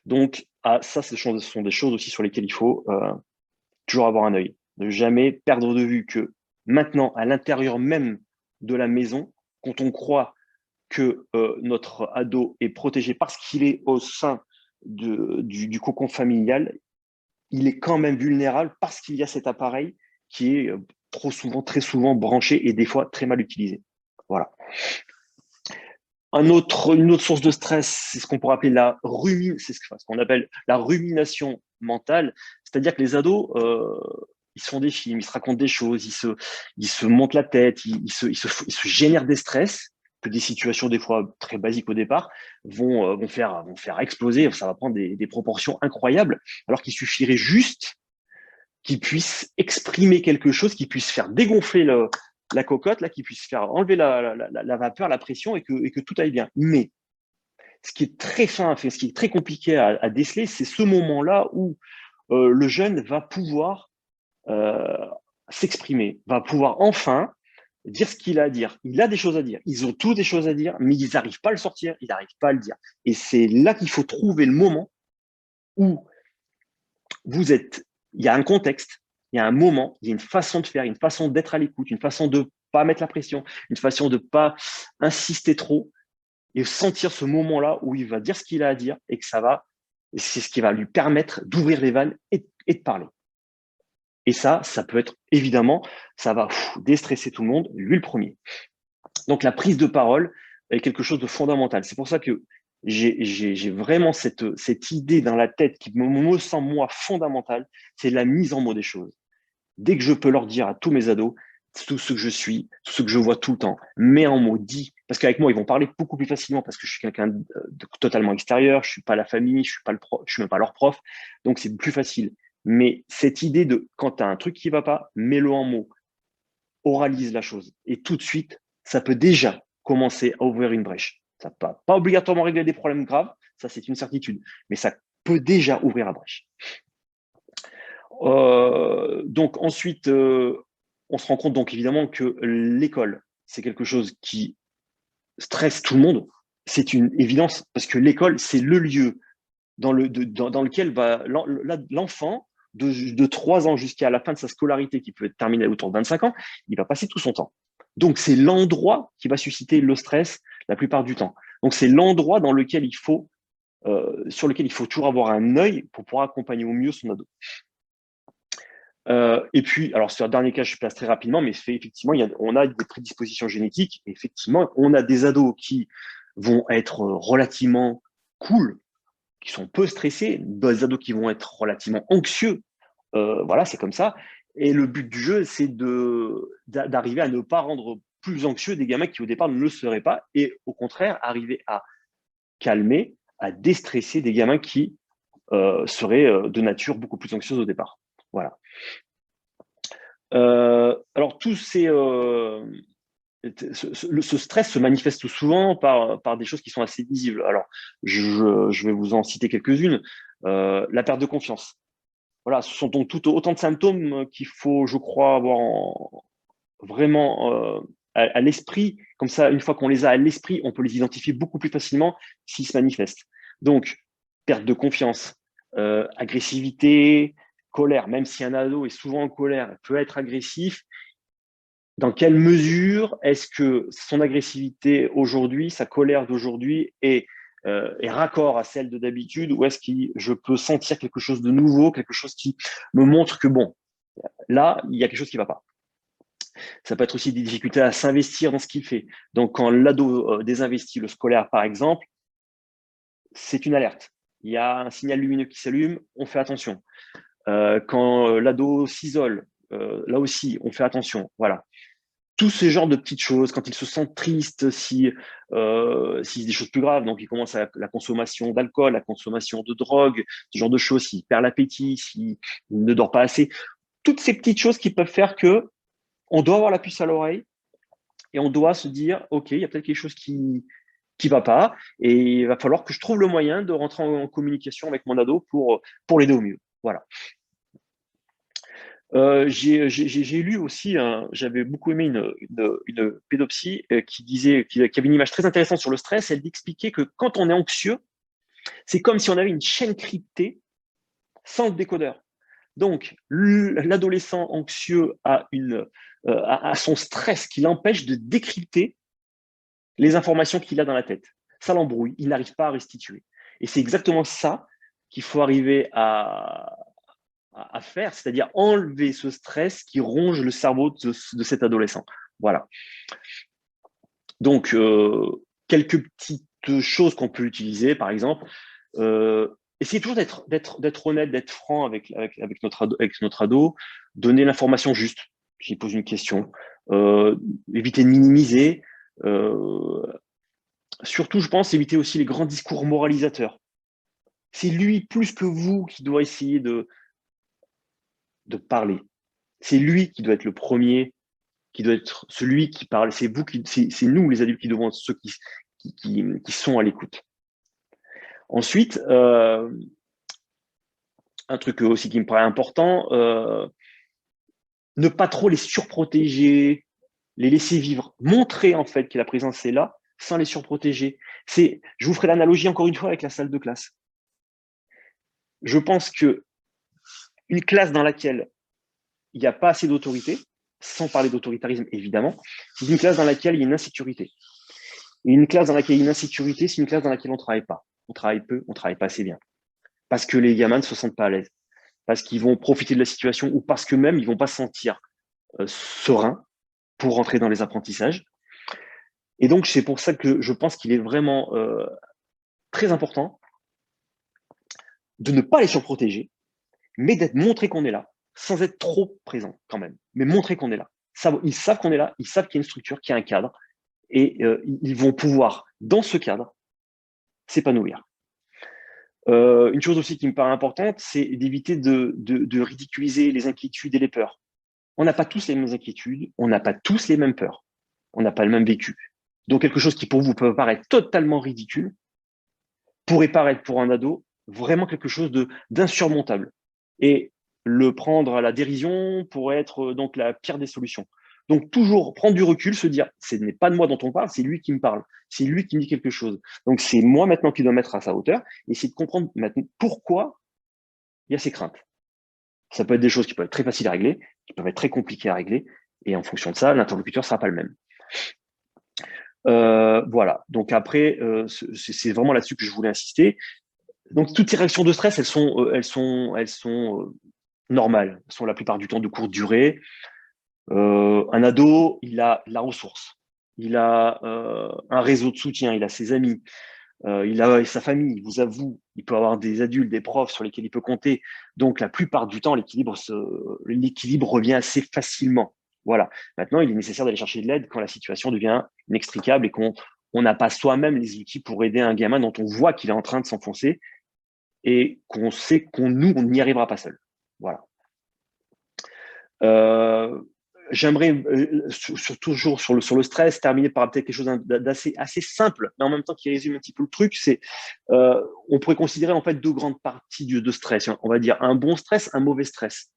Donc, ça, ce sont des choses aussi sur lesquelles il faut toujours avoir un œil. Ne jamais perdre de vue que maintenant, à l'intérieur même de la maison, quand on croit que notre ado est protégé parce qu'il est au sein du cocon familial, il est quand même vulnérable parce qu'il y a cet appareil qui est très souvent branché et des fois très mal utilisé. Voilà. Une autre source de stress, c'est ce qu'on pourrait appeler c'est ce qu'on appelle la rumination mentale. C'est-à-dire que les ados, ils se font des films, ils se racontent des choses, ils se montent la tête, ils se génèrent des stress que des situations des fois très basiques au départ vont faire exploser. Ça va prendre des proportions incroyables, alors qu'il suffirait juste qu'ils puissent exprimer quelque chose, qu'ils puissent faire dégonfler la cocotte, là, qui puisse faire enlever la vapeur, la pression et que tout aille bien. Mais ce qui est très fin, ce qui est très compliqué à déceler, c'est ce moment-là où le jeune va pouvoir s'exprimer, va pouvoir enfin dire ce qu'il a à dire. Il a des choses à dire. Ils ont tous des choses à dire, mais ils n'arrivent pas à le sortir, ils n'arrivent pas à le dire. Et c'est là qu'il faut trouver le moment où il y a un contexte, il y a un moment, il y a une façon de faire, une façon d'être à l'écoute, une façon de ne pas mettre la pression, une façon de ne pas insister trop et sentir ce moment-là où il va dire ce qu'il a à dire et que ça va, c'est ce qui va lui permettre d'ouvrir les vannes et de parler. Et ça peut être évidemment, ça va déstresser tout le monde, lui le premier. Donc la prise de parole est quelque chose de fondamental. C'est pour ça que j'ai vraiment cette idée dans la tête qui me semble, moi, fondamentale, c'est la mise en mots des choses. Dès que je peux leur dire à tous mes ados, tout ce que je suis, tout ce que je vois tout le temps, mets en mots, dis. Parce qu'avec moi, ils vont parler beaucoup plus facilement parce que je suis quelqu'un de totalement extérieur, je suis pas la famille, je suis même pas leur prof, donc c'est plus facile. Mais cette idée de quand tu as un truc qui va pas, mets-le en mots, oralise la chose. Et tout de suite, ça peut déjà commencer à ouvrir une brèche. Ça ne peut pas obligatoirement régler des problèmes graves, ça c'est une certitude, mais ça peut déjà ouvrir la brèche. Donc ensuite, on se rend compte donc évidemment que l'école, c'est quelque chose qui stresse tout le monde. C'est une évidence parce que l'école, c'est le lieu dans lequel l'enfant de 3 ans jusqu'à la fin de sa scolarité, qui peut être terminée autour de 25 ans, il va passer tout son temps. Donc, c'est l'endroit qui va susciter le stress la plupart du temps. Donc, c'est l'endroit sur lequel il faut toujours avoir un œil pour pouvoir accompagner au mieux son ado. Et puis, alors sur le dernier cas, je passe très rapidement, mais effectivement, on a des prédispositions génétiques. Et effectivement, on a des ados qui vont être relativement cool, qui sont peu stressés, des ados qui vont être relativement anxieux. Voilà, c'est comme ça. Et le but du jeu, c'est d'arriver à ne pas rendre plus anxieux des gamins qui au départ ne le seraient pas, et au contraire, arriver à calmer, à déstresser des gamins qui seraient de nature beaucoup plus anxieuse au départ. Voilà. Alors, ce stress se manifeste souvent par des choses qui sont assez visibles. Alors, je vais vous en citer quelques-unes. La perte de confiance. Voilà, ce sont donc autant de symptômes qu'il faut, je crois, avoir vraiment à l'esprit. Comme ça, une fois qu'on les a à l'esprit, on peut les identifier beaucoup plus facilement s'ils se manifestent. Donc, perte de confiance, agressivité, colère. Même si un ado est souvent en colère, peut être agressif, dans quelle mesure est-ce que son agressivité aujourd'hui, sa colère d'aujourd'hui est raccord à celle de d'habitude, ou est-ce que je peux sentir quelque chose de nouveau, quelque chose qui me montre que bon, là, il y a quelque chose qui ne va pas. Ça peut être aussi des difficultés à s'investir dans ce qu'il fait. Donc, quand l'ado désinvestit le scolaire, par exemple, c'est une alerte. Il y a un signal lumineux qui s'allume, on fait attention. Quand l'ado s'isole, là aussi, on fait attention. Voilà. Tout ce genre de petites choses, quand il se sent triste, si des choses plus graves, donc il commence à la consommation d'alcool, la consommation de drogue, ce genre de choses, s'il perd l'appétit, s'il ne dort pas assez, toutes ces petites choses qui peuvent faire que on doit avoir la puce à l'oreille et on doit se dire, OK, il y a peut-être quelque chose qui va pas, et il va falloir que je trouve le moyen de rentrer en communication avec mon ado pour l'aider au mieux. Voilà. J'ai lu aussi, j'avais beaucoup aimé une pédopsie qui avait une image très intéressante sur le stress. Elle expliquait que quand on est anxieux, c'est comme si on avait une chaîne cryptée sans le décodeur. Donc, l'adolescent anxieux a son stress qui l'empêche de décrypter les informations qu'il a dans la tête. Ça l'embrouille, il n'arrive pas à restituer. Et c'est exactement ça qu'il faut arriver à faire, c'est-à-dire enlever ce stress qui ronge le cerveau de cet adolescent. Voilà. Donc, quelques petites choses qu'on peut utiliser, par exemple, essayez toujours d'être honnête, d'être franc avec notre ado, donner l'information juste s'il pose une question, éviter de minimiser, surtout, je pense, éviter aussi les grands discours moralisateurs. C'est lui plus que vous qui doit essayer de parler. C'est lui qui doit être le premier, qui doit être celui qui parle. C'est nous, les adultes, qui devons être ceux qui sont à l'écoute. Ensuite, un truc aussi qui me paraît important, ne pas trop les surprotéger, les laisser vivre, montrer en fait que la présence est là, sans les surprotéger. Je vous ferai l'analogie encore une fois avec la salle de classe. Je pense que une classe dans laquelle il n'y a pas assez d'autorité, sans parler d'autoritarisme évidemment, c'est une classe dans laquelle il y a une insécurité. Et une classe dans laquelle il y a une insécurité, c'est une classe dans laquelle on ne travaille pas. On travaille peu, on ne travaille pas assez bien. Parce que les gamins ne se sentent pas à l'aise. Parce qu'ils vont profiter de la situation ou parce que même ils ne vont pas se sentir sereins pour rentrer dans les apprentissages. Et donc, c'est pour ça que je pense qu'il est vraiment très important de ne pas les surprotéger, mais d'être montré qu'on est là, sans être trop présent quand même, mais montrer qu'on est là. Ils savent qu'on est là, ils savent qu'il y a une structure, qu'il y a un cadre, et ils vont pouvoir, dans ce cadre, s'épanouir. Une chose aussi qui me paraît importante, c'est d'éviter de ridiculiser les inquiétudes et les peurs. On n'a pas tous les mêmes inquiétudes, on n'a pas tous les mêmes peurs, on n'a pas le même vécu. Donc quelque chose qui pour vous peut paraître totalement ridicule, pourrait paraître pour un ado vraiment quelque chose d'insurmontable. Et le prendre à la dérision pourrait être donc la pire des solutions. Donc toujours prendre du recul, se dire, ce n'est pas de moi dont on parle, c'est lui qui me parle, c'est lui qui me dit quelque chose. Donc c'est moi maintenant qui dois mettre à sa hauteur, et essayer de comprendre maintenant pourquoi il y a ces craintes. Ça peut être des choses qui peuvent être très faciles à régler, qui peuvent être très compliquées à régler, et en fonction de ça, l'interlocuteur ne sera pas le même. Voilà, donc après, c'est vraiment là-dessus que je voulais insister. Donc toutes ces réactions de stress, elles sont normales, elles sont la plupart du temps de courte durée. Un ado, il a la ressource, il a un réseau de soutien, il a ses amis, il a sa famille, il vous avoue, il peut avoir des adultes, des profs sur lesquels il peut compter. Donc la plupart du temps, l'équilibre revient assez facilement. Voilà. Maintenant, il est nécessaire d'aller chercher de l'aide quand la situation devient inextricable et qu'on n'a pas soi-même les outils pour aider un gamin dont on voit qu'il est en train de s'enfoncer et qu'on sait qu'on n'y arrivera pas seul. Voilà. J'aimerais, toujours sur le stress, terminer par peut-être quelque chose assez simple, mais en même temps qui résume un petit peu le truc. C'est, on pourrait considérer en fait deux grandes parties de stress. On va dire un bon stress, un mauvais stress.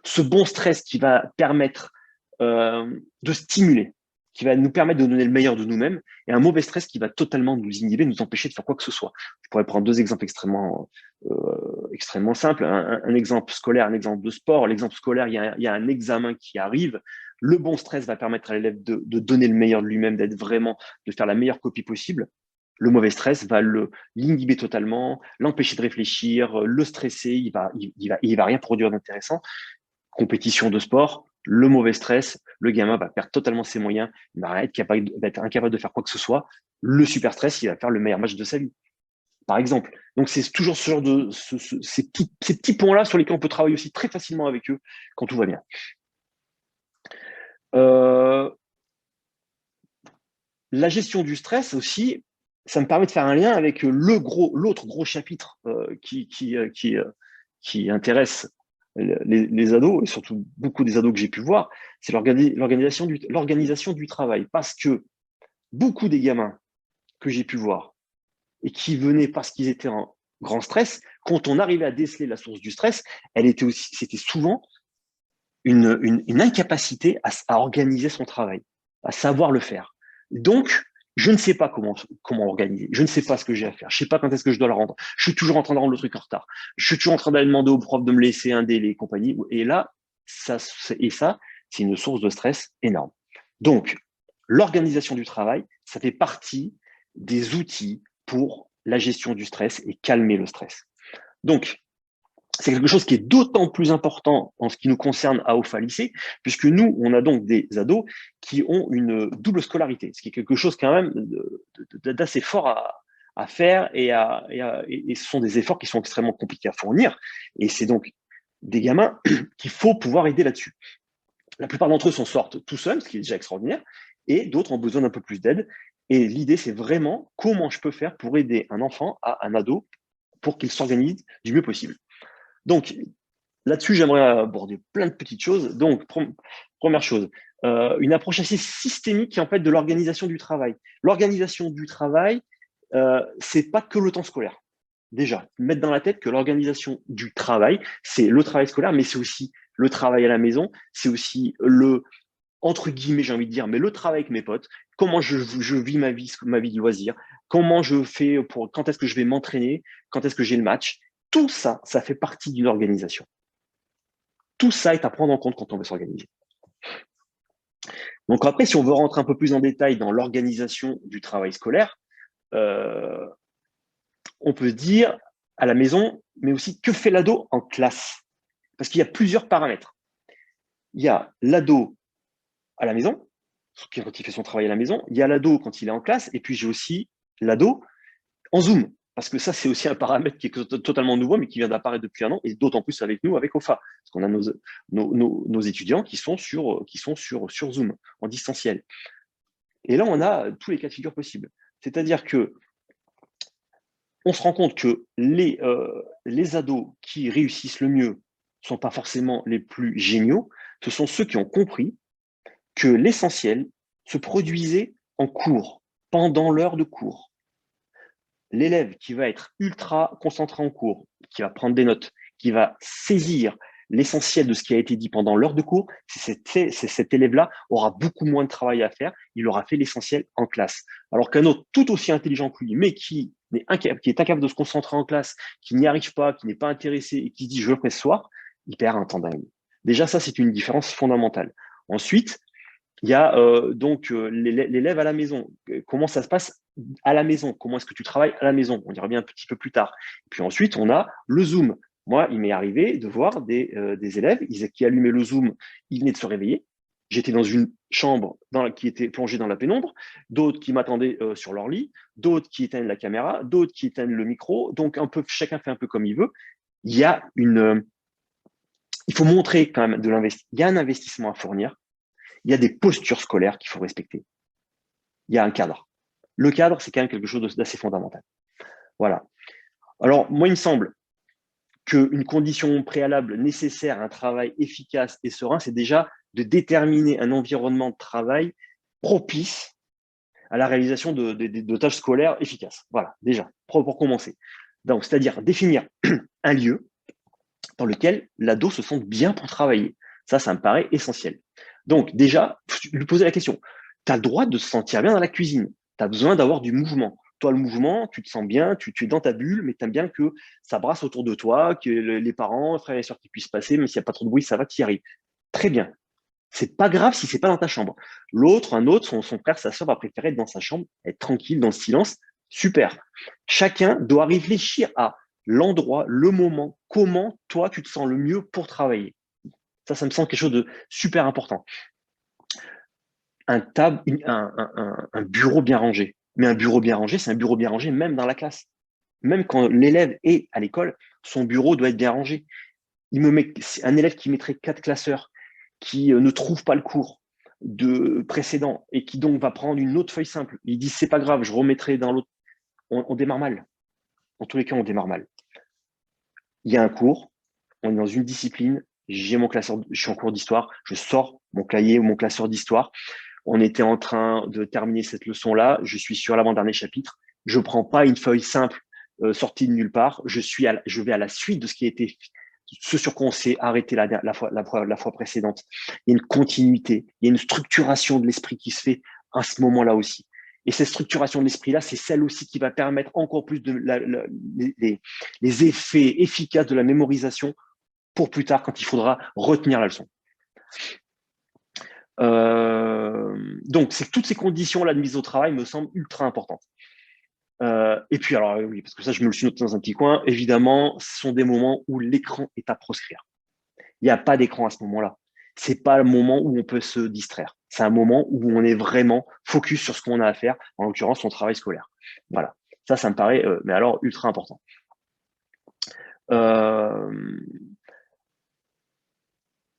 Ce bon stress qui va permettre de stimuler, qui va nous permettre de donner le meilleur de nous-mêmes, et un mauvais stress qui va totalement nous inhiber, nous empêcher de faire quoi que ce soit. Je pourrais prendre deux exemples extrêmement simples. Un exemple scolaire, un exemple de sport. L'exemple scolaire, il y a un examen qui arrive. Le bon stress va permettre à l'élève de donner le meilleur de lui-même, de faire la meilleure copie possible. Le mauvais stress va l'inhiber totalement, l'empêcher de réfléchir, le stresser, il va rien produire d'intéressant. Compétition de sport, le mauvais stress, le gamin va perdre totalement ses moyens, il va être incapable de faire quoi que ce soit. Le super stress, il va faire le meilleur match de sa vie, par exemple. Donc c'est toujours ce genre ces petits points-là sur lesquels on peut travailler aussi très facilement avec eux quand tout va bien. La gestion du stress aussi, ça me permet de faire un lien avec l'autre gros chapitre qui intéresse les ados, et surtout beaucoup des ados que j'ai pu voir, c'est l'organisation du travail. Parce que beaucoup des gamins que j'ai pu voir et qui venaient parce qu'ils étaient en grand stress, quand on arrivait à déceler la source du stress, c'était souvent une incapacité à organiser son travail, à savoir le faire. Donc, je ne sais pas comment organiser. Je ne sais pas ce que j'ai à faire. Je ne sais pas quand est-ce que je dois le rendre. Je suis toujours en train de rendre le truc en retard. Je suis toujours en train d'aller demander au prof de me laisser un délai et compagnie. Et là, ça, c'est une source de stress énorme. Donc, l'organisation du travail, ça fait partie des outils pour la gestion du stress et calmer le stress. Donc, c'est quelque chose qui est d'autant plus important en ce qui nous concerne à Ofa Lycée, puisque nous, on a donc des ados qui ont une double scolarité, ce qui est quelque chose quand même d'assez fort à faire, et ce sont des efforts qui sont extrêmement compliqués à fournir, et c'est donc des gamins qu'il faut pouvoir aider là-dessus. La plupart d'entre eux s'en sortent tout seuls, ce qui est déjà extraordinaire, et d'autres ont besoin d'un peu plus d'aide, et l'idée, c'est vraiment comment je peux faire pour aider un enfant, un ado, pour qu'il s'organise du mieux possible. Donc, là-dessus, j'aimerais aborder plein de petites choses. Donc, première chose, une approche assez systémique en fait de l'organisation du travail. L'organisation du travail, c'est pas que le temps scolaire. Déjà, mettre dans la tête que l'organisation du travail, c'est le travail scolaire, mais c'est aussi le travail à la maison, c'est aussi entre guillemets, j'ai envie de dire, mais le travail avec mes potes, comment je vis ma vie de loisir, comment je fais pour, quand est-ce que je vais m'entraîner, quand est-ce que j'ai le match. Tout ça, ça fait partie d'une organisation. Tout ça est à prendre en compte quand on veut s'organiser. Donc après, si on veut rentrer un peu plus en détail dans l'organisation du travail scolaire, euh, on peut se dire à la maison, mais aussi que fait l'ado en classe? Parce qu'il y a plusieurs paramètres. Il y a l'ado à la maison, quand il fait son travail à la maison, il y a l'ado quand il est en classe, et puis j'ai aussi l'ado en Zoom. Parce que ça, c'est aussi un paramètre qui est totalement nouveau, mais qui vient d'apparaître depuis un an, et d'autant plus avec nous, avec OFA. Parce qu'on a nos étudiants qui sont sur Zoom, en distanciel. Et là, on a tous les cas de figure possibles. C'est-à-dire que on se rend compte que les ados qui réussissent le mieux ne sont pas forcément les plus géniaux, ce sont ceux qui ont compris que l'essentiel se produisait en cours, pendant l'heure de cours. L'élève qui va être ultra concentré en cours, qui va prendre des notes, qui va saisir l'essentiel de ce qui a été dit pendant l'heure de cours, cet élève-là aura beaucoup moins de travail à faire, il aura fait l'essentiel en classe. Alors qu'un autre tout aussi intelligent que lui, mais qui est incapable de se concentrer en classe, qui n'y arrive pas, qui n'est pas intéressé et qui dit je le ferai ce soir, il perd un temps dingue. Déjà, ça, c'est une différence fondamentale. Ensuite, il y a l'élève à la maison. Comment ça se passe à la maison? Comment est-ce que tu travailles à la maison? On y revient un petit peu plus tard. Puis ensuite, on a le Zoom. Moi, il m'est arrivé de voir des élèves qui allumaient le Zoom, ils venaient de se réveiller. J'étais dans une chambre qui était plongée dans la pénombre, d'autres qui m'attendaient sur leur lit, d'autres qui éteignent la caméra, d'autres qui éteignent le micro. Donc, chacun fait un peu comme il veut. Il y a il faut montrer quand même il y a un investissement à fournir. Il y a des postures scolaires qu'il faut respecter. Il y a un cadre. Le cadre, c'est quand même quelque chose d'assez fondamental. Voilà. Alors, moi, il me semble qu'une condition préalable nécessaire à un travail efficace et serein, c'est déjà de déterminer un environnement de travail propice à la réalisation de tâches scolaires efficaces. Voilà, déjà, pour commencer. Donc, c'est-à-dire définir un lieu dans lequel l'ado se sente bien pour travailler. Ça me paraît essentiel. Donc, déjà, lui poser la question. Tu as le droit de se sentir bien dans la cuisine. Tu as besoin d'avoir du mouvement. Toi, le mouvement, tu te sens bien, tu es dans ta bulle, mais tu aimes bien que ça brasse autour de toi, que les parents, frères et sœurs qui puissent passer, même s'il n'y a pas trop de bruit, ça va, tu y arrives. Très bien. C'est pas grave si c'est pas dans ta chambre. Un autre, son frère, sa sœur va préférer être dans sa chambre, être tranquille, dans le silence. Super. Chacun doit réfléchir à l'endroit, le moment, comment toi tu te sens le mieux pour travailler. Ça me semble quelque chose de super important. Un bureau bien rangé. Mais un bureau bien rangé, c'est un bureau bien rangé même dans la classe. Même quand l'élève est à l'école, son bureau doit être bien rangé. Un élève qui mettrait 4 classeurs, qui ne trouve pas le cours précédent et qui donc va prendre une autre feuille simple, il dit c'est pas grave, je remettrai dans l'autre. On démarre mal. En tous les cas, on démarre mal. Il y a un cours, on est dans une discipline, j'ai mon classeur, je suis en cours d'histoire, je sors mon cahier ou mon classeur d'histoire. On était en train de terminer cette leçon-là, je suis sur l'avant-dernier chapitre, je ne prends pas une feuille simple sortie de nulle part, je vais à la suite de ce qui a été, ce sur quoi on s'est arrêté la fois précédente. Il y a une continuité, il y a une structuration de l'esprit qui se fait à ce moment-là aussi. Et cette structuration de l'esprit-là, c'est celle aussi qui va permettre encore plus les effets efficaces de la mémorisation pour plus tard quand il faudra retenir la leçon. Donc, toutes ces conditions-là de mise au travail me semblent ultra importantes. Et puis, alors oui, parce que ça, je me le suis noté dans un petit coin, évidemment, ce sont des moments où l'écran est à proscrire. Il n'y a pas d'écran à ce moment-là. C'est pas le moment où on peut se distraire. C'est un moment où on est vraiment focus sur ce qu'on a à faire, en l'occurrence son travail scolaire. Voilà. Ça me paraît, mais alors, ultra important.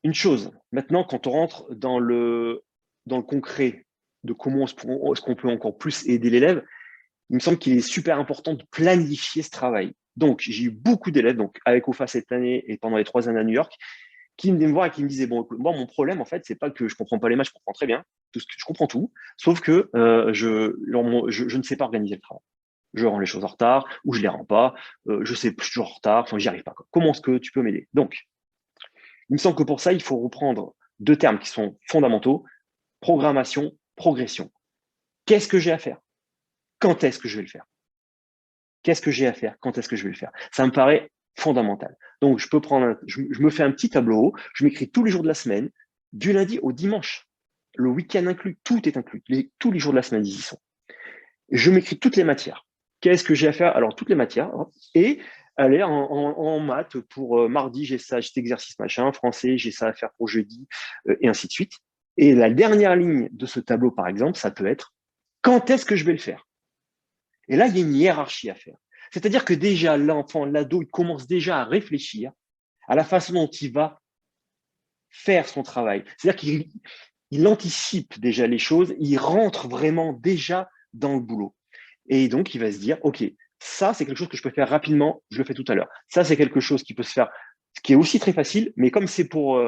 Une chose, maintenant, quand on rentre dans le concret de comment est-ce qu'on peut encore plus aider l'élève, il me semble qu'il est super important de planifier ce travail. Donc, j'ai eu beaucoup d'élèves, donc avec OFA cette année et pendant les 3 années à New York, qui venaient me voir et qui me disaient, bon, écoute, moi, mon problème, en fait, c'est pas que je comprends pas les maths, je comprends très bien, je comprends tout, sauf que je ne sais pas organiser le travail. Je rends les choses en retard, ou je les rends pas, je suis toujours en retard, enfin, j'y arrive pas. Comment est-ce que tu peux m'aider? Donc, il me semble que pour ça, il faut reprendre 2 termes qui sont fondamentaux, programmation, progression. Qu'est-ce que j'ai à faire? Quand est-ce que je vais le faire? Qu'est-ce que j'ai à faire? Quand est-ce que je vais le faire? Ça me paraît fondamental. Donc, je me fais un petit tableau, je m'écris tous les jours de la semaine, du lundi au dimanche, le week-end inclus, tout est inclus. Tous les jours de la semaine, ils y sont. Je m'écris toutes les matières. Qu'est-ce que j'ai à faire? Alors, toutes les matières. Et allez, en maths, pour mardi, j'ai ça, cet exercice machin. Français, j'ai ça à faire pour jeudi, et ainsi de suite. Et la dernière ligne de ce tableau, par exemple, ça peut être quand est-ce que je vais le faire? Et là, il y a une hiérarchie à faire. C'est-à-dire que déjà, l'enfant, l'ado, il commence déjà à réfléchir à la façon dont il va faire son travail. C'est-à-dire qu'il anticipe déjà les choses, il rentre vraiment déjà dans le boulot. Et donc, il va se dire, OK, ça, c'est quelque chose que je peux faire rapidement, je le fais tout à l'heure. Ça, c'est quelque chose qui peut se faire, ce qui est aussi très facile, mais comme c'est pour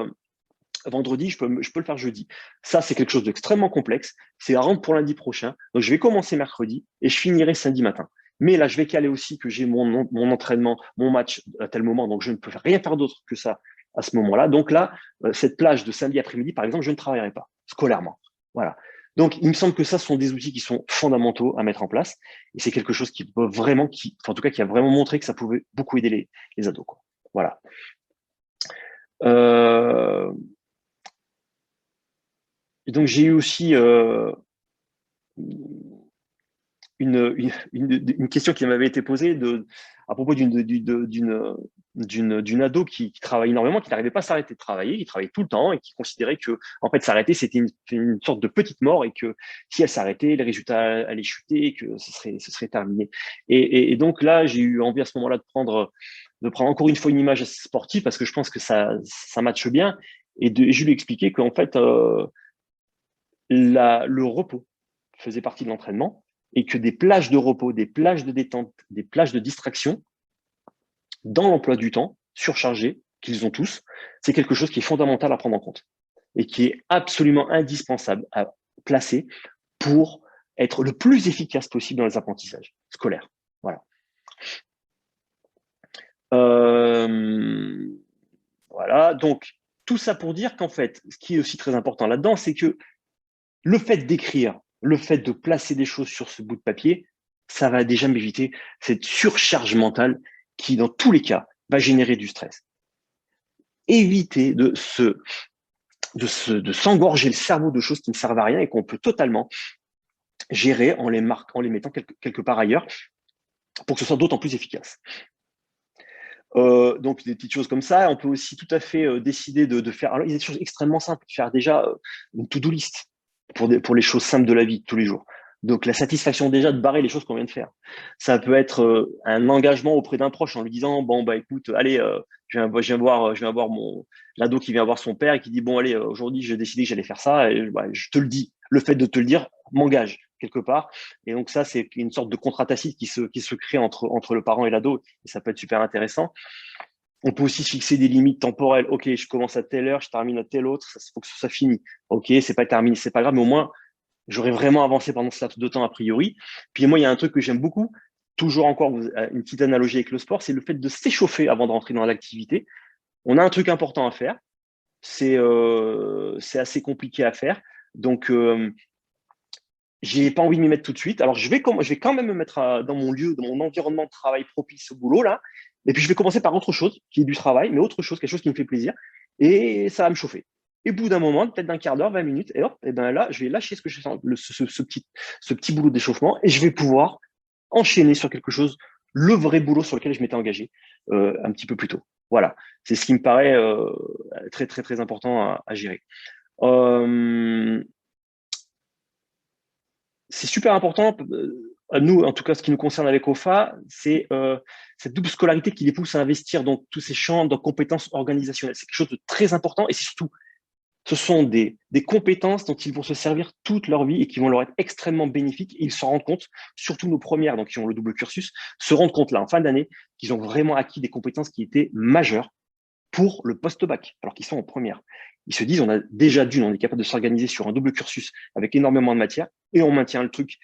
vendredi, je peux le faire jeudi. Ça, c'est quelque chose d'extrêmement complexe. C'est à rendre pour lundi prochain. Donc, je vais commencer mercredi et je finirai samedi matin. Mais là, je vais caler aussi que j'ai mon entraînement, mon match à tel moment. Donc, je ne peux rien faire d'autre que ça à ce moment-là. Donc là, cette plage de samedi après-midi, par exemple, je ne travaillerai pas scolairement. Voilà. Donc, il me semble que ça, ce sont des outils qui sont fondamentaux à mettre en place. Et c'est quelque chose qui peut vraiment, en tout cas, qui a vraiment montré que ça pouvait beaucoup aider les ados, quoi. Voilà. Et donc, j'ai eu aussi une question qui m'avait été posée à propos d'une ado qui travaille énormément, qui n'arrivait pas à s'arrêter de travailler, qui travaillait tout le temps et qui considérait que en fait s'arrêter c'était une sorte de petite mort et que si elle s'arrêtait, les résultats allaient chuter et que ce serait terminé. Et donc là, j'ai eu envie à ce moment-là de prendre encore une fois une image sportive parce que je pense que ça matche bien et je lui ai expliqué qu'en fait le repos faisait partie de l'entraînement et que des plages de repos, des plages de détente, des plages de distraction dans l'emploi du temps surchargé qu'ils ont tous, c'est quelque chose qui est fondamental à prendre en compte et qui est absolument indispensable à placer pour être le plus efficace possible dans les apprentissages scolaires. Voilà. Voilà. Donc, tout ça pour dire qu'en fait, ce qui est aussi très important là-dedans, c'est que le fait d'écrire, le fait de placer des choses sur ce bout de papier, ça va déjà m'éviter cette surcharge mentale qui, dans tous les cas, va générer du stress. Éviter de s'engorger le cerveau de choses qui ne servent à rien et qu'on peut totalement gérer en les mettant quelque part ailleurs pour que ce soit d'autant plus efficace. Donc, des petites choses comme ça. On peut aussi tout à fait décider de faire. Alors, il y a des choses extrêmement simples. Faire déjà une to-do list pour les choses simples de la vie tous les jours. Donc, la satisfaction déjà de barrer les choses qu'on vient de faire. Ça peut être un engagement auprès d'un proche en lui disant, bon, bah, écoute, allez, je viens voir l'ado qui vient voir son père et qui dit, bon, allez, aujourd'hui, j'ai décidé que j'allais faire ça et bah, je te le dis. Le fait de te le dire m'engage quelque part. Et donc, ça, c'est une sorte de contrat tacite qui se crée entre le parent et l'ado et ça peut être super intéressant. On peut aussi fixer des limites temporelles. OK, je commence à telle heure, je termine à telle autre, il faut que ça finisse. OK, c'est pas terminé, c'est pas grave, mais au moins, j'aurais vraiment avancé pendant ce laps de temps a priori. Puis moi, il y a un truc que j'aime beaucoup, toujours encore une petite analogie avec le sport, c'est le fait de s'échauffer avant de rentrer dans l'activité. On a un truc important à faire, c'est assez compliqué à faire. Donc, j'ai pas envie de m'y mettre tout de suite. Alors, je vais quand même me mettre dans mon lieu, dans mon environnement de travail propice au boulot, là. Et puis, je vais commencer par autre chose, qui est du travail, mais autre chose, quelque chose qui me fait plaisir. Et ça va me chauffer. Et au bout d'un moment, peut-être d'un quart d'heure, 20 minutes, et hop, et ben là, je vais lâcher ce que je fais, ce petit boulot d'échauffement, et je vais pouvoir enchaîner sur quelque chose, le vrai boulot sur lequel je m'étais engagé un petit peu plus tôt. Voilà. C'est ce qui me paraît très, très, très important à gérer. C'est super important, à nous, en tout cas, ce qui nous concerne avec OFA, c'est cette double scolarité qui les pousse à investir dans tous ces champs de compétences organisationnelles. C'est quelque chose de très important et c'est surtout, ce sont des compétences dont ils vont se servir toute leur vie et qui vont leur être extrêmement bénéfiques. Et ils s'en rendent compte, surtout nos premières, donc qui ont le double cursus, se rendent compte là, en fin d'année, qu'ils ont vraiment acquis des compétences qui étaient majeures pour le post-bac, alors qu'ils sont en première. Ils se disent, on est capable de s'organiser sur un double cursus avec énormément de matière et on maintient le truc,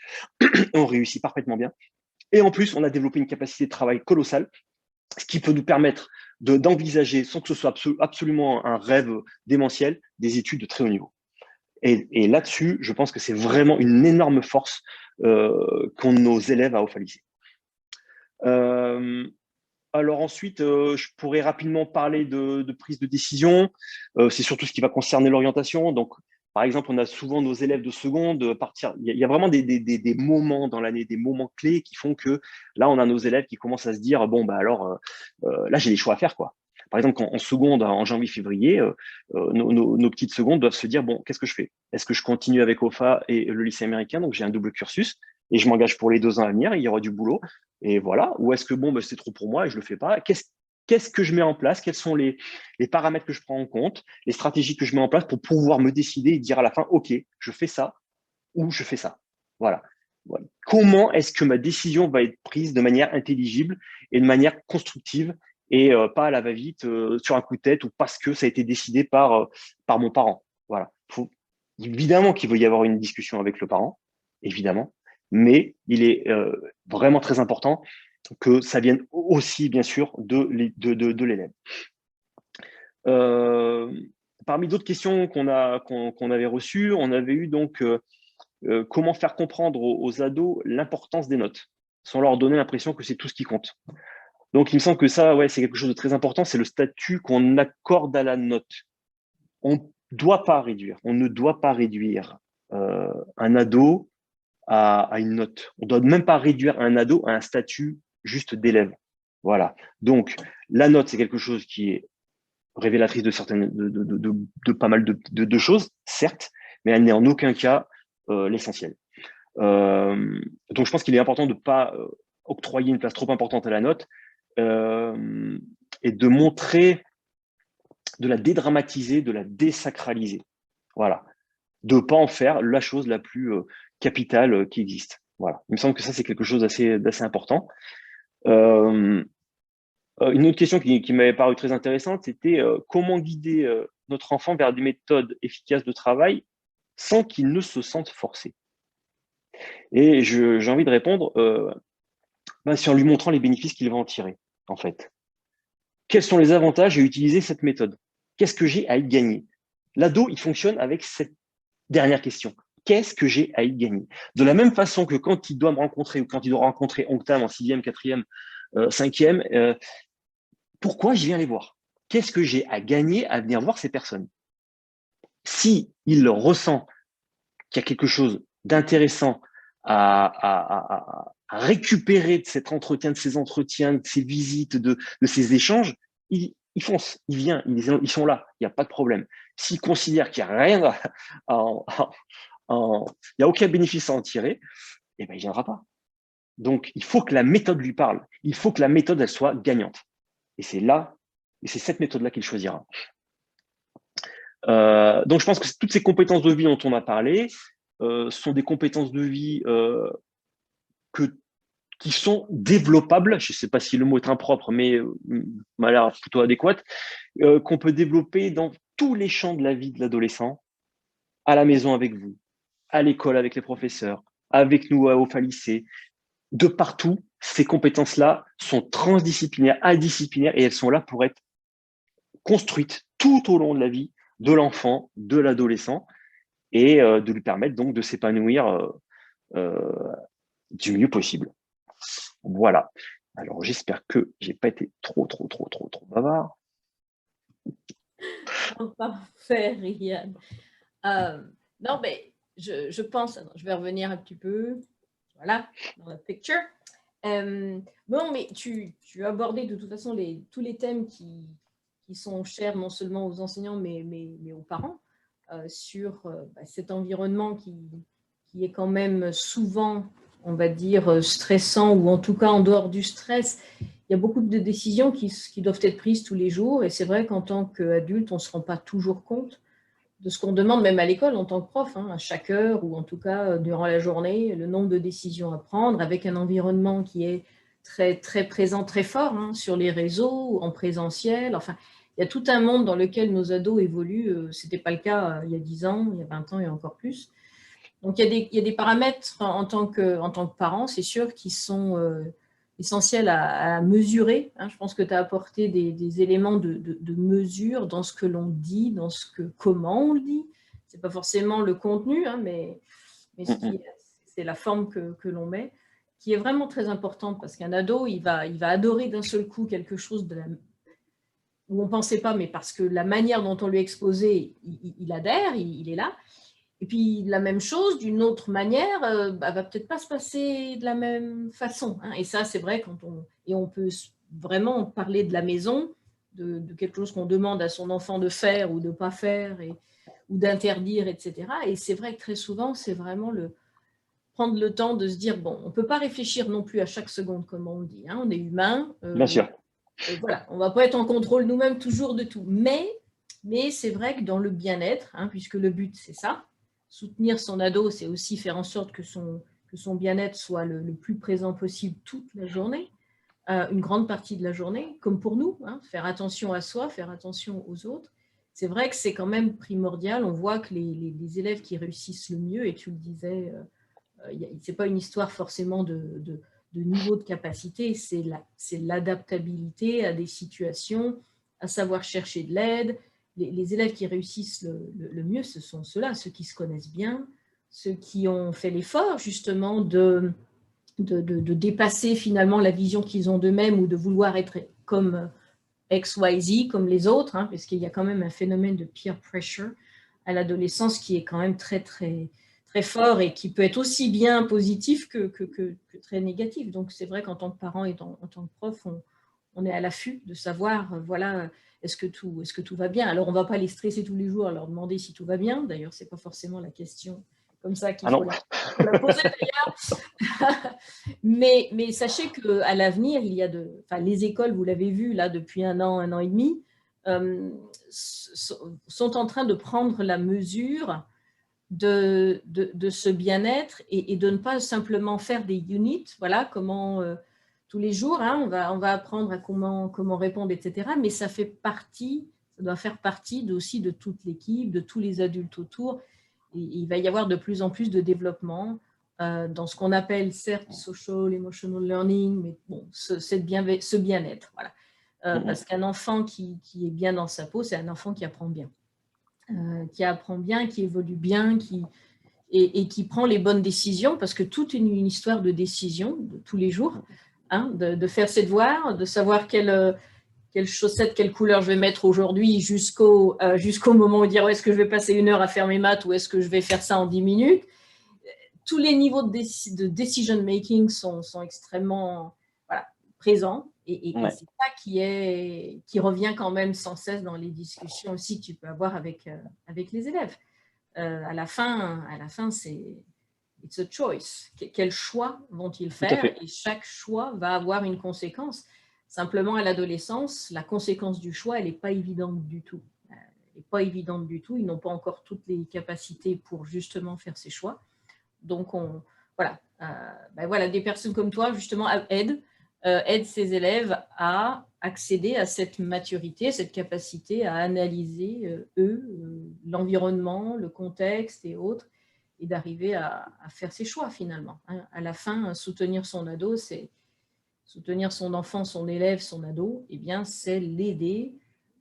on réussit parfaitement bien. Et en plus, on a développé une capacité de travail colossale, ce qui peut nous permettre d'envisager, sans que ce soit absolument un rêve démentiel, des études de très haut niveau. Et là-dessus, je pense que c'est vraiment une énorme force qu'ont nos élèves à Haut Lycée. Alors ensuite, je pourrais rapidement parler de prise de décision. C'est surtout ce qui va concerner l'orientation. Donc, par exemple, on a souvent nos élèves de seconde partir. Il y a vraiment des moments dans l'année, des moments clés qui font que là, on a nos élèves qui commencent à se dire, bon, bah alors, là, j'ai des choix à faire, quoi. Par exemple, en seconde, en janvier-février, nos petites secondes doivent se dire, bon, qu'est-ce que je fais? Est-ce que je continue avec OFA et le lycée américain? Donc, j'ai un double cursus et je m'engage pour les 2 ans à venir, il y aura du boulot. Et voilà. Ou est-ce que bon, ben, c'est trop pour moi et je le fais pas? Qu'est-ce que je mets en place? Quels sont les paramètres que je prends en compte, les stratégies que je mets en place pour pouvoir me décider et dire à la fin, OK, je fais ça ou je fais ça. Voilà. Voilà. Comment est-ce que ma décision va être prise de manière intelligible et de manière constructive et pas à la va-vite sur un coup de tête ou parce que ça a été décidé par mon parent. Voilà. Évidemment qu'il va y avoir une discussion avec le parent, évidemment, mais il est vraiment très important que ça vienne aussi, bien sûr, de l'élève. Parmi d'autres questions qu'on avait reçues, on avait eu donc comment faire comprendre aux ados l'importance des notes, sans leur donner l'impression que c'est tout ce qui compte. Donc, il me semble que ça, ouais, c'est quelque chose de très important, c'est le statut qu'on accorde à la note. On ne doit pas réduire un ado à une note. On ne doit même pas réduire un ado à un statut juste d'élève. Voilà. Donc, la note, c'est quelque chose qui est révélatrice de certaines, de pas mal de choses, certes, mais elle n'est en aucun cas l'essentiel. Donc, je pense qu'il est important de ne pas octroyer une place trop importante à la note et de montrer, de la dédramatiser, de la désacraliser. Voilà. De ne pas en faire la chose la plus capitale qui existe. Voilà. Il me semble que ça, c'est quelque chose d'assez important. Une autre question qui m'avait paru très intéressante, c'était comment guider notre enfant vers des méthodes efficaces de travail sans qu'il ne se sente forcé. Et j'ai envie de répondre, c'est en lui montrant les bénéfices qu'il va en tirer, en fait. Quels sont les avantages à utiliser cette méthode? Qu'est-ce que j'ai à y gagner? L'ado, il fonctionne avec cette dernière question. Qu'est-ce que j'ai à y gagner? De la même façon que quand il doit me rencontrer ou quand il doit rencontrer Onctam en 6e, 4e, 5e, pourquoi je viens les voir? Qu'est-ce que j'ai à gagner à venir voir ces personnes? Si il ressent qu'il y a quelque chose d'intéressant à récupérer de cet entretien, de ces entretiens, de ces visites, de ces échanges, il fonce, il vient, ils sont là, il n'y a pas de problème. S'il considère qu'il n'y a rien il n'y a aucun bénéfice à en tirer, eh ben, il ne viendra pas. Donc, il faut que la méthode lui parle. Il faut que la méthode, elle soit gagnante. Et c'est cette méthode-là qu'il choisira. Donc, je pense que toutes ces compétences de vie dont on a parlé sont des compétences de vie qui sont développables. Je ne sais pas si le mot est impropre, mais m'a l'air plutôt adéquat, qu'on peut développer dans tous les champs de la vie de l'adolescent, à la maison avec vous, à l'école avec les professeurs, avec nous au lycée, de partout. Ces compétences-là sont transdisciplinaires, indisciplinaires, et elles sont là pour être construites tout au long de la vie de l'enfant, de l'adolescent, et de lui permettre donc de s'épanouir du mieux possible. Voilà. Alors, j'espère que j'ai pas été trop bavard. Parfait, Riyad. Non, mais je pense, je vais revenir un petit peu, voilà, dans la picture. Bon, mais tu as abordé de toute façon tous les thèmes qui sont chers non seulement aux enseignants, mais aux parents, sur cet environnement qui est quand même souvent, on va dire, stressant, ou en tout cas en dehors du stress. Il y a beaucoup de décisions qui doivent être prises tous les jours, et c'est vrai qu'en tant qu'adulte, on ne se rend pas toujours compte de ce qu'on demande, même à l'école en tant que prof, à chaque heure, ou en tout cas durant la journée, le nombre de décisions à prendre, avec un environnement qui est très, très présent, très fort, sur les réseaux, en présentiel. Enfin, il y a tout un monde dans lequel nos ados évoluent. Ce n'était pas le cas il y a 10 ans, il y a 20 ans et encore plus. Donc, il y a des paramètres en tant que parent, c'est sûr, qui sont essentiels à mesurer. Je pense que tu as apporté des éléments de mesure dans ce que l'on dit, comment on le dit, c'est pas forcément le contenu, hein, mais c'est la forme que l'on met, qui est vraiment très importante parce qu'un ado, il va adorer d'un seul coup quelque chose où on ne pensait pas, mais parce que la manière dont on lui a exposé, il adhère, il est là. Et puis la même chose, d'une autre manière, va peut-être pas se passer de la même façon, hein. Et ça, c'est vrai, on peut vraiment parler de la maison, de quelque chose qu'on demande à son enfant de faire ou de ne pas faire, ou d'interdire, etc. Et c'est vrai que très souvent, c'est vraiment prendre le temps de se dire, bon, on ne peut pas réfléchir non plus à chaque seconde, comme on dit, hein, on est humain. Bien sûr. Voilà, on ne va pas être en contrôle nous-mêmes toujours de tout. Mais c'est vrai que dans le bien-être, hein, puisque le but, c'est ça, soutenir son ado, c'est aussi faire en sorte que son bien-être soit le plus présent possible toute la journée, une grande partie de la journée, comme pour nous, hein, faire attention à soi, faire attention aux autres. C'est vrai que c'est quand même primordial. On voit que les élèves qui réussissent le mieux, et tu le disais, ce n'est pas une histoire forcément de niveau de capacité, c'est l'adaptabilité à des situations, à savoir chercher de l'aide. Les élèves qui réussissent le mieux, ce sont ceux-là, ceux qui se connaissent bien, ceux qui ont fait l'effort justement de dépasser finalement la vision qu'ils ont d'eux-mêmes ou de vouloir être comme X, Y, Z, comme les autres, hein, parce qu'il y a quand même un phénomène de peer pressure à l'adolescence qui est quand même très, très, très fort et qui peut être aussi bien positif que très négatif. Donc, c'est vrai qu'en tant que parent et en tant que prof, on est à l'affût de savoir, voilà, est-ce que tout va bien? Alors, on ne va pas les stresser tous les jours, leur demander si tout va bien. D'ailleurs, ce n'est pas forcément la question comme ça qu'il faut la poser d'ailleurs. mais sachez qu'à l'avenir, il y a les écoles, vous l'avez vu là depuis un an et demi, sont en train de prendre la mesure de ce bien-être et de ne pas simplement faire des units, voilà, comment tous les jours, hein, on va apprendre à comment répondre, etc. Mais ça doit faire partie aussi de toute l'équipe, de tous les adultes autour. Et il va y avoir de plus en plus de développement dans ce qu'on appelle, certes, social, emotional learning, mais bon, ce bien-être, voilà. Parce qu'un enfant qui est bien dans sa peau, c'est un enfant qui apprend bien. Qui évolue bien, et qui prend les bonnes décisions, parce que tout est une histoire de décision de tous les jours, hein, de faire ses devoirs, de savoir quelle chaussette, quelle couleur je vais mettre aujourd'hui jusqu'au moment où dire est-ce que je vais passer 1 heure à faire mes maths ou est-ce que je vais faire ça en 10 minutes. Tous les niveaux de decision making sont extrêmement présents. Et c'est ça qui revient quand même sans cesse dans les discussions aussi que tu peux avoir avec les élèves. À la fin, c'est it's a choice. Quel choix vont-ils faire? Et chaque choix va avoir une conséquence. Simplement, à l'adolescence, la conséquence du choix, elle n'est pas évidente du tout. Elle n'est pas évidente du tout. Ils n'ont pas encore toutes les capacités pour justement faire ces choix. Donc, voilà, des personnes comme toi, justement, aident ces élèves à accéder à cette maturité, cette capacité à analyser, l'environnement, le contexte et autres, et d'arriver à faire ses choix finalement. Hein. À la fin, soutenir son ado, c'est soutenir son enfant, son élève, son ado, eh bien, c'est l'aider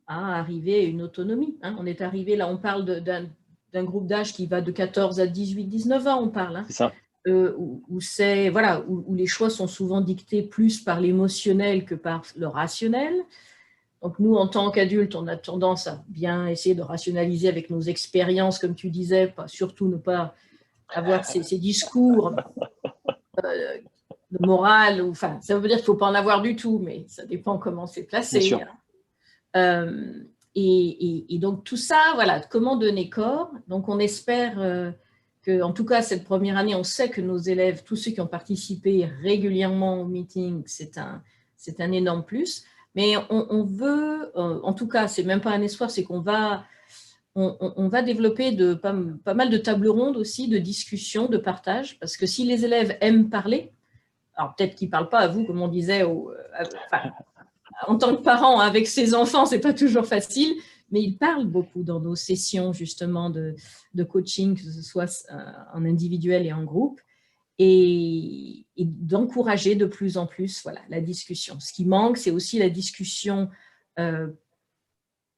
à arriver à une autonomie. Hein. On est arrivé, là, on parle d'un groupe d'âge qui va de 14 à 18, 19 ans, on parle. Hein. C'est ça. Où les choix sont souvent dictés plus par l'émotionnel que par le rationnel. Donc nous, en tant qu'adultes, on a tendance à bien essayer de rationaliser avec nos expériences, comme tu disais, surtout ne pas avoir ces discours de morale. Enfin, ça veut dire qu'il ne faut pas en avoir du tout, mais ça dépend comment c'est placé. Et donc tout ça, voilà, comment donner corps. Donc on espère en tout cas, cette première année, on sait que nos élèves, tous ceux qui ont participé régulièrement au meeting, c'est un énorme plus. Mais on veut, en tout cas, c'est même pas un espoir, c'est qu'on va, on va développer pas mal de tables rondes aussi, de discussions, de partage, parce que si les élèves aiment parler, alors peut-être qu'ils ne parlent pas à vous, comme on disait, en tant que parent, avec ses enfants, ce n'est pas toujours facile, mais ils parlent beaucoup dans nos sessions justement de coaching, que ce soit en individuel et en groupe, et d'encourager de plus en plus la discussion. Ce qui manque, c'est aussi la discussion,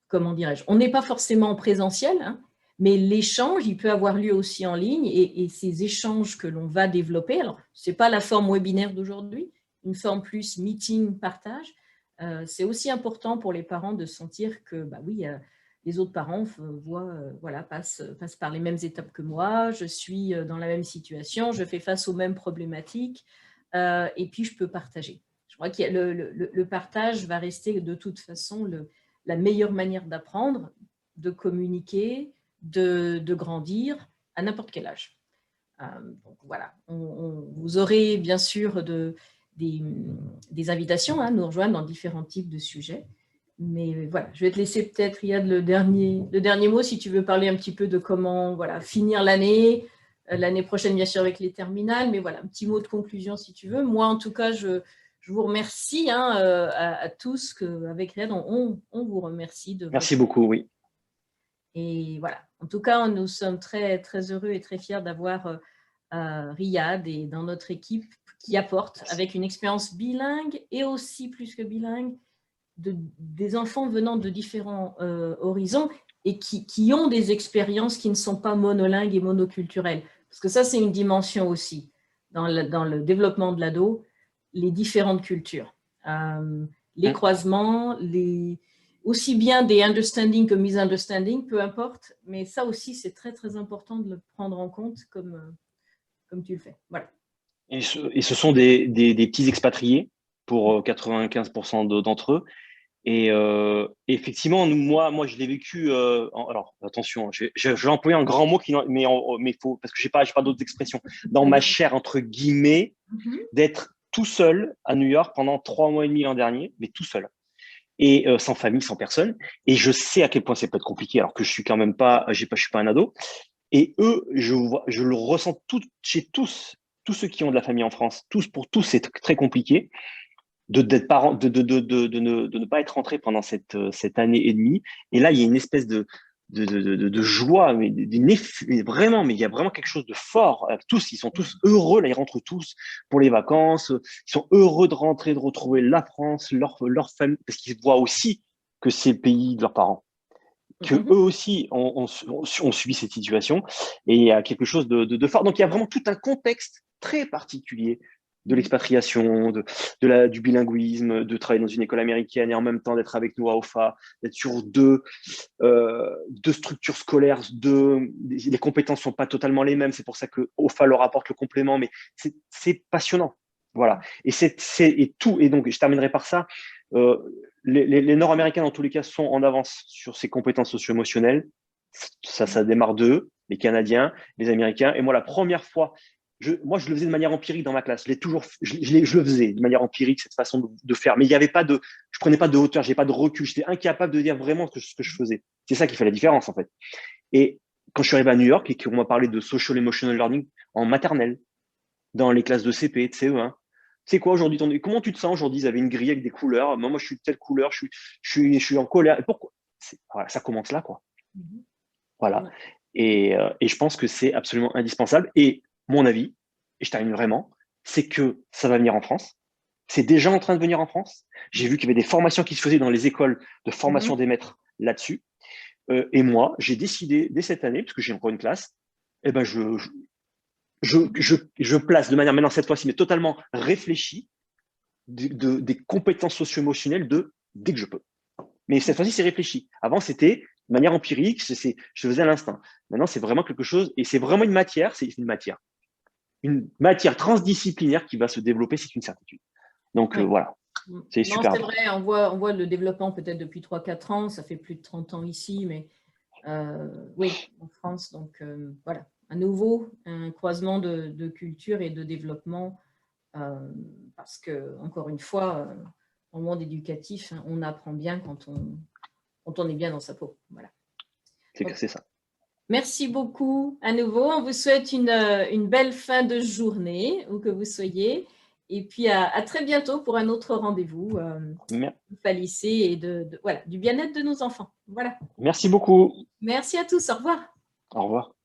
comment dirais-je, on n'est pas forcément en présentiel, hein, Mais l'échange, il peut avoir lieu aussi en ligne et ces échanges que l'on va développer, alors ce n'est pas la forme webinaire d'aujourd'hui, une forme plus meeting, partage, c'est aussi important pour les parents de sentir que, bah oui, les autres parents voilà, passent par les mêmes étapes que moi, je suis dans la même situation, je fais face aux mêmes problématiques et puis je peux partager. Je crois que le partage va rester de toute façon la meilleure manière d'apprendre, de communiquer, de grandir à n'importe quel âge. Donc voilà, vous aurez bien sûr des invitations à nous rejoindre dans différents types de sujets. Mais voilà, je vais te laisser peut-être, Riyad, le dernier mot, si tu veux parler un petit peu de comment voilà, finir l'année prochaine, bien sûr, avec les terminales. Mais voilà, un petit mot de conclusion, si tu veux. Moi, en tout cas, je vous remercie à tous. Avec Riyad, on vous remercie de votre... Merci beaucoup, oui. Et voilà, en tout cas, nous sommes très, très heureux et très fiers d'avoir Riyad et dans notre équipe qui apporte avec une expérience bilingue et aussi plus que bilingue, des enfants venant de différents horizons et qui ont des expériences qui ne sont pas monolingues et monoculturelles. Parce que ça, c'est une dimension aussi dans le développement de l'ado, les différentes cultures, les croisements, aussi bien des understanding que misunderstanding, peu importe, mais ça aussi, c'est très, très important de le prendre en compte comme tu le fais. Voilà. Et ce sont des petits expatriés pour 95% d'entre eux. Et effectivement, moi, je l'ai vécu. Alors, attention, je vais employer un grand mot mais faut parce que j'ai pas d'autres expressions. Dans ma chair entre guillemets, d'être tout seul à New York pendant 3 mois et demi l'an dernier, mais tout seul et sans famille, sans personne. Et je sais à quel point c'est peut être compliqué, alors que je suis quand même pas, je suis pas un ado. Et eux, je le ressens chez tous ceux qui ont de la famille en France. Pour tous, c'est très compliqué d'être parent, de ne pas être rentré pendant cette année et demie. Et là, il y a une espèce de joie, mais vraiment, mais il y a vraiment quelque chose de fort. Ils sont tous heureux, là, ils rentrent tous pour les vacances. Ils sont heureux de rentrer, de retrouver la France, leur famille, parce qu'ils voient aussi que c'est le pays de leurs parents. Que eux aussi ont subi cette situation. Et il y a quelque chose de fort. Donc, il y a vraiment tout un contexte très particulier de l'expatriation, du bilinguisme, de travailler dans une école américaine et en même temps d'être avec nous à OFA, d'être sur deux structures scolaires, les compétences sont pas totalement les mêmes, c'est pour ça que OFA leur apporte le complément, mais c'est passionnant. Voilà. Et tout. Et donc, je terminerai par ça. Les Nord-Américains, dans tous les cas, sont en avance sur ces compétences socio-émotionnelles. Ça démarre d'eux, les Canadiens, les Américains. Et moi, la première fois, je le faisais de manière empirique dans ma classe. Je le faisais de manière empirique, cette façon de faire. Mais il y avait pas je prenais pas de hauteur, j'ai pas de recul. J'étais incapable de dire vraiment ce que je faisais. C'est ça qui fait la différence, en fait. Et quand je suis arrivé à New York et qu'on m'a parlé de social emotional learning en maternelle, dans les classes de CP, de CE1, c'est quoi aujourd'hui comment tu te sens aujourd'hui? Ils avaient une grille avec des couleurs. Moi, je suis de telle couleur, je suis en colère. Pourquoi? Voilà, ça commence là, quoi. Voilà. Et je pense que c'est absolument indispensable. Et mon avis, et je termine vraiment, c'est que ça va venir en France. C'est déjà en train de venir en France. J'ai vu qu'il y avait des formations qui se faisaient dans les écoles de formation des maîtres là-dessus. Et moi, j'ai décidé dès cette année, parce que j'ai encore une classe, eh ben je place de manière maintenant cette fois-ci, mais totalement réfléchie, des compétences socio-émotionnelles dès que je peux. Mais cette fois-ci, c'est réfléchi. Avant, c'était de manière empirique, je faisais à l'instinct. Maintenant, c'est vraiment quelque chose, et c'est vraiment une matière transdisciplinaire qui va se développer, c'est une certitude. Donc voilà, c'est super. C'est vrai, on voit le développement peut-être depuis 3-4 ans, ça fait plus de 30 ans ici, mais oui, en France, donc voilà. À nouveau, un croisement de culture et de développement, parce que, encore une fois, dans le monde éducatif, on apprend bien quand on est bien dans sa peau. Voilà. C'est ça. Merci beaucoup à nouveau. On vous souhaite une belle fin de journée, où que vous soyez. Et puis, à très bientôt pour un autre rendez-vous. Palissé et voilà, du bien-être de nos enfants. Voilà. Merci beaucoup. Merci à tous. Au revoir. Au revoir.